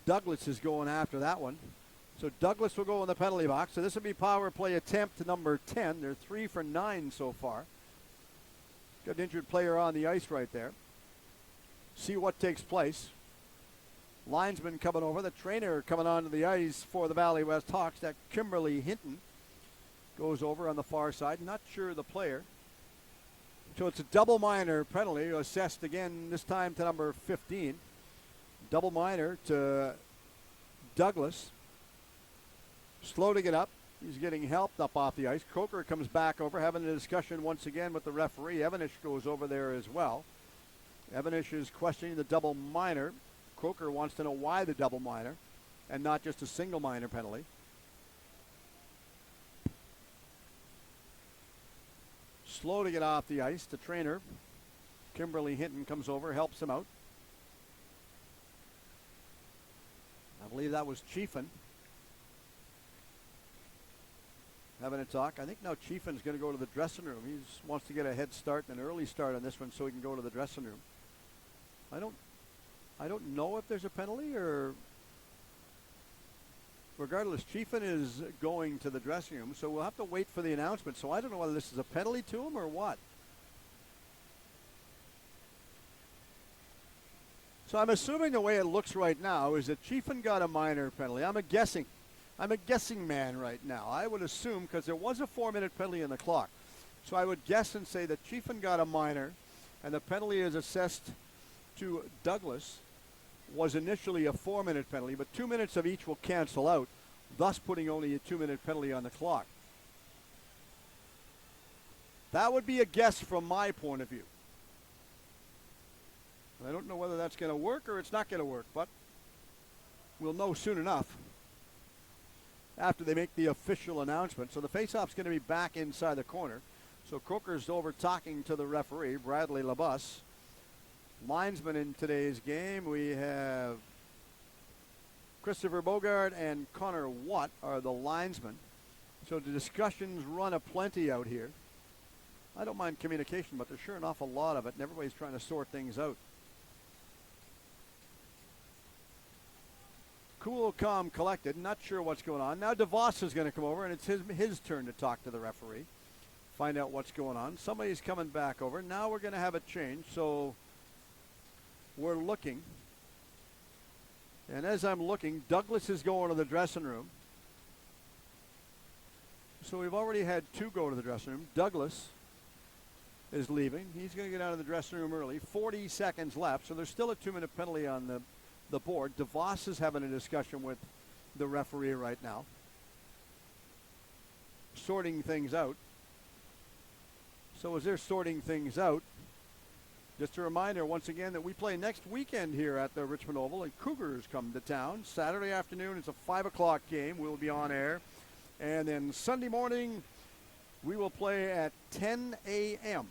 Douglas is going after that one. So Douglas will go in the penalty box. So this will be power play attempt number 10. They're 3 for 9 so far. Got an injured player on the ice right there. See what takes place. Linesman coming over. The trainer coming onto the ice for the Valley West Hawks. That Kimberly Hinton goes over on the far side. Not sure the player. So it's a double minor penalty assessed again, this time to number 15. Double minor to Douglas. Slow to get up. He's getting helped up off the ice. Croker comes back over, having a discussion once again with the referee. Evanish goes over there as well. Evanish is questioning the double minor. Croker wants to know why the double minor and not just a single minor penalty. Slow to get off the ice. The trainer, Kimberly Hinton, comes over, helps him out. I believe that was Chiefin having a talk. I think now Chiefin's going to go to the dressing room. He wants to get a head start, an early start on this one so he can go to the dressing room. I don't know if there's a penalty, or regardless, Chiefin is going to the dressing room, so we'll have to wait for the announcement. So I don't know whether this is a penalty to him or what. So I'm assuming the way it looks right now is that Chiefin got a minor penalty. I'm a guessing man right now. I would assume, because there was a 4-minute penalty in the clock. So I would guess and say that Chiefin got a minor, and the penalty is assessed to Douglas was initially a 4-minute penalty, but 2 minutes of each will cancel out, thus putting only a 2-minute penalty on the clock. That would be a guess from my point of view. I don't know whether that's going to work or it's not going to work, but we'll know soon enough after they make the official announcement. So the faceoff's going to be back inside the corner. So Croker's over talking to the referee, Bradley LaBus. Linesmen in today's game, we have Christopher Bogart and Connor Watt are the linesmen. So the discussions run aplenty out here. I don't mind communication, but there's sure an awful lot of it, and everybody's trying to sort things out. Cool, calm, collected, not sure what's going on. Now DeVos is going to come over, and it's his turn to talk to the referee, find out what's going on. Somebody's coming back over. Now we're going to have a change, so we're looking. And as I'm looking, Douglas is going to the dressing room. So we've already had two go to the dressing room. Douglas is leaving. He's going to get out of the dressing room early. 40 seconds left, so there's still a 2-minute penalty on the board. DeVos is having a discussion with the referee right now, sorting things out. So as they're sorting things out, just a reminder once again that we play next weekend here at the Richmond Oval, and Cougars come to town. Saturday afternoon, it's a 5 o'clock game. We'll be on air. And then Sunday morning, we will play at 10 a.m.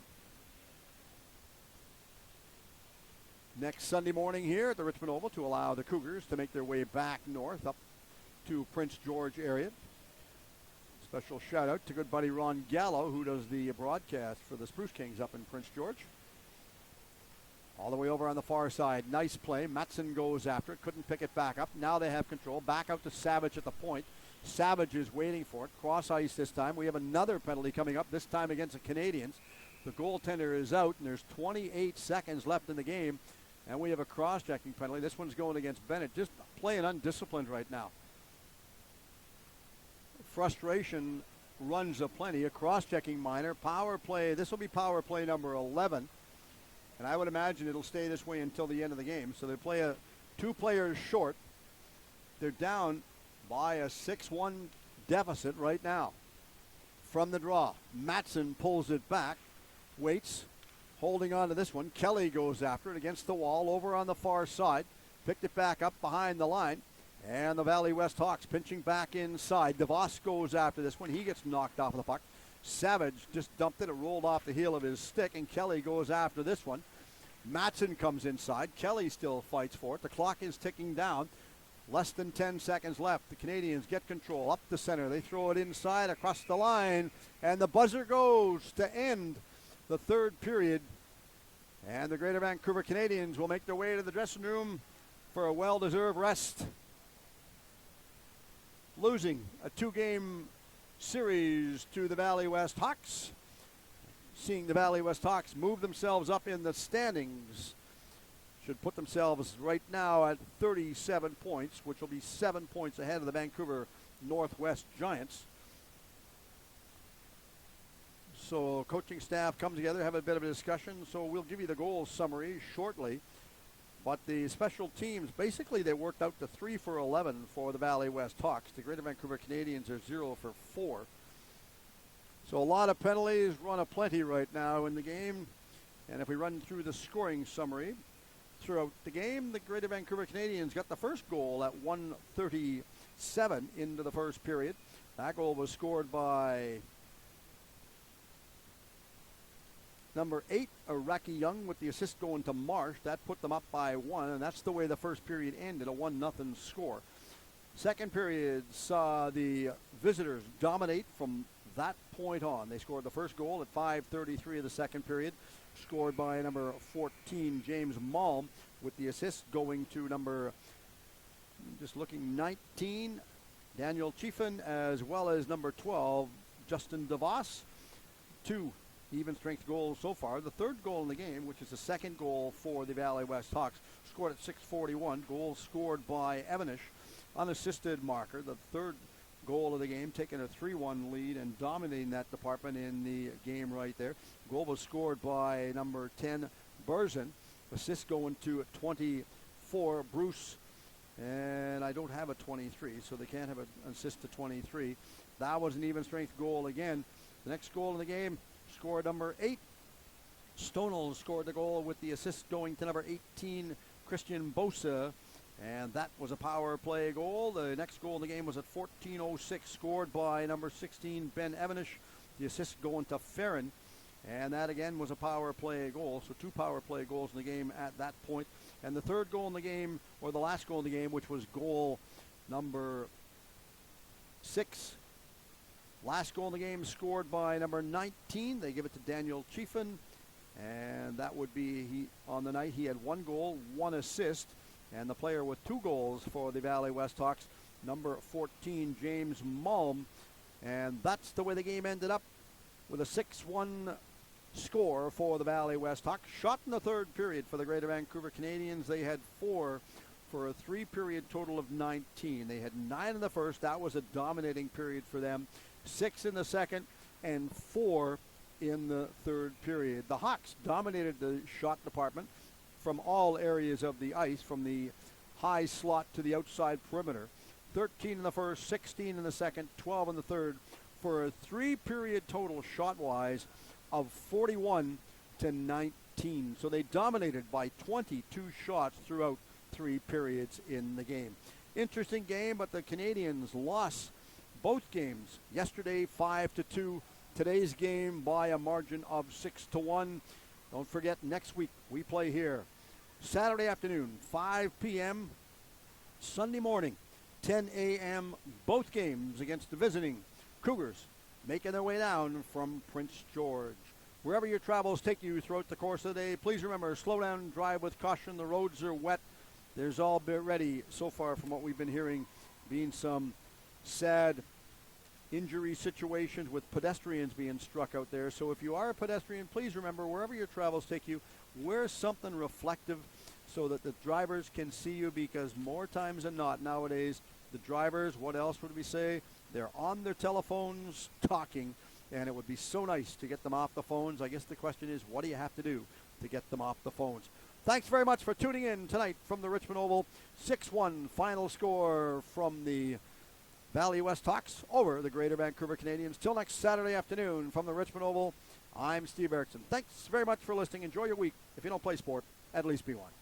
next Sunday morning here at the Richmond Oval to allow the Cougars to make their way back north up to Prince George area. Special shout out to good buddy Ron Gallo, who does the broadcast for the Spruce Kings up in Prince George. All the way over on the far side. Nice play. Matson goes after it. Couldn't pick it back up. Now they have control. Back out to Savage at the point. Savage is waiting for it. Cross ice this time. We have another penalty coming up, this time against the Canadians. The goaltender is out, and there's 28 seconds left in the game. And we have a cross-checking penalty. This one's going against Bennett. Just playing undisciplined right now. Frustration runs aplenty. A cross-checking minor. Power play. This will be power play number 11. And I would imagine it'll stay this way until the end of the game. So they play 2 players short. They're down by a 6-1 deficit right now from the draw. Matson pulls it back. Waits. Holding on to this one. Kelly goes after it against the wall over on the far side. Picked it back up behind the line. And the Valley West Hawks pinching back inside. DeVos goes after this one. He gets knocked off of the puck. Savage just dumped it. It rolled off the heel of his stick, and Kelly goes after this one. Matson comes inside. Kelly still fights for it. The clock is ticking down. Less than 10 seconds left. The Canadians get control up the center. They throw it inside across the line, and the buzzer goes to end the third period. And the Greater Vancouver Canadians will make their way to the dressing room for a well-deserved rest. Losing a 2-game series to the Valley West Hawks. Seeing the Valley West Hawks move themselves up in the standings. Should put themselves right now at 37 points, which will be 7 points ahead of the Vancouver Northwest Giants. So coaching staff come together, have a bit of a discussion. So we'll give you the goal summary shortly. But the special teams, basically they worked out to 3 for 11 for the Valley West Hawks. The Greater Vancouver Canadians are 0 for 4. So a lot of penalties, run aplenty right now in the game. And if we run through the scoring summary, throughout the game, the Greater Vancouver Canadians got the first goal at 1:37 into the first period. That goal was scored by number 8, Iraqi Young, with the assist going to Marsh. That put them up by 1, and that's the way the first period ended, a 1-0 score. Second period saw the visitors dominate from that point on. They scored the first goal at 5:33 of the second period, scored by number 14, James Malm, with the assist going to number, just looking, 19, Daniel Chiefin, as well as number 12, Justin DeVos. 2 even-strength goals so far. The third goal in the game, which is the second goal for the Valley West Hawks, scored at 6:41. Goal scored by Evanish, unassisted marker. The third goal of the game, taking a 3-1 lead and dominating that department in the game right there. Goal was scored by number 10, Burzin. Assist going to 24, Bruce. And I don't have a 23, so they can't have an assist to 23. That was an even-strength goal again. The next goal in the game, scored number 8. Stonell scored the goal with the assist going to number 18, Christian Bosa. And that was a power play goal. The next goal in the game was at 14:06, scored by number 16, Ben Evanish. The assist going to Farron. And that again was a power play goal. So 2 power play goals in the game at that point. And the third goal in the game, or the last goal in the game, which was goal number 6. Last goal in the game scored by number 19. They give it to Daniel Chiefin. And that would be, on the night, he had 1 goal, 1 assist. And the player with 2 goals for the Valley West Hawks, number 14, James Malm. And that's the way the game ended up, with a 6-1 score for the Valley West Hawks. Shot in the third period for the Greater Vancouver Canadians. They had 4 for a 3-period total of 19. They had 9 in the first. That was a dominating period for them. 6 in the second and 4 in the third period. The Hawks dominated the shot department from all areas of the ice, from the high slot to the outside perimeter. 13 in the first, 16 in the second, 12 in the third, for a 3-period total shot-wise of 41-19. So they dominated by 22 shots throughout 3 periods in the game. Interesting game, but the Canadians lost both games. Yesterday, 5-2. Today's game by a margin of 6-1. Don't forget, next week we play here. Saturday afternoon, 5 p.m. Sunday morning, 10 a.m. Both games against the visiting Cougars, making their way down from Prince George. Wherever your travels take you throughout the course of the day, please remember, slow down, drive with caution. The roads are wet. There's already, so far from what we've been hearing, being some sad injury situations with pedestrians being struck out there. So if you are a pedestrian, please remember, wherever your travels take you, wear something reflective so that the drivers can see you, because more times than not nowadays, the drivers, what else would we say? They're on their telephones talking, and it would be so nice to get them off the phones. I guess the question is, what do you have to do to get them off the phones? Thanks very much for tuning in tonight from the Richmond Oval. 6-1 final score from the Valley West Hawks over the Greater Vancouver Canadians. Till next Saturday afternoon from the Richmond Oval, I'm Steve Erickson. Thanks very much for listening. Enjoy your week. If you don't play sport, at least be one.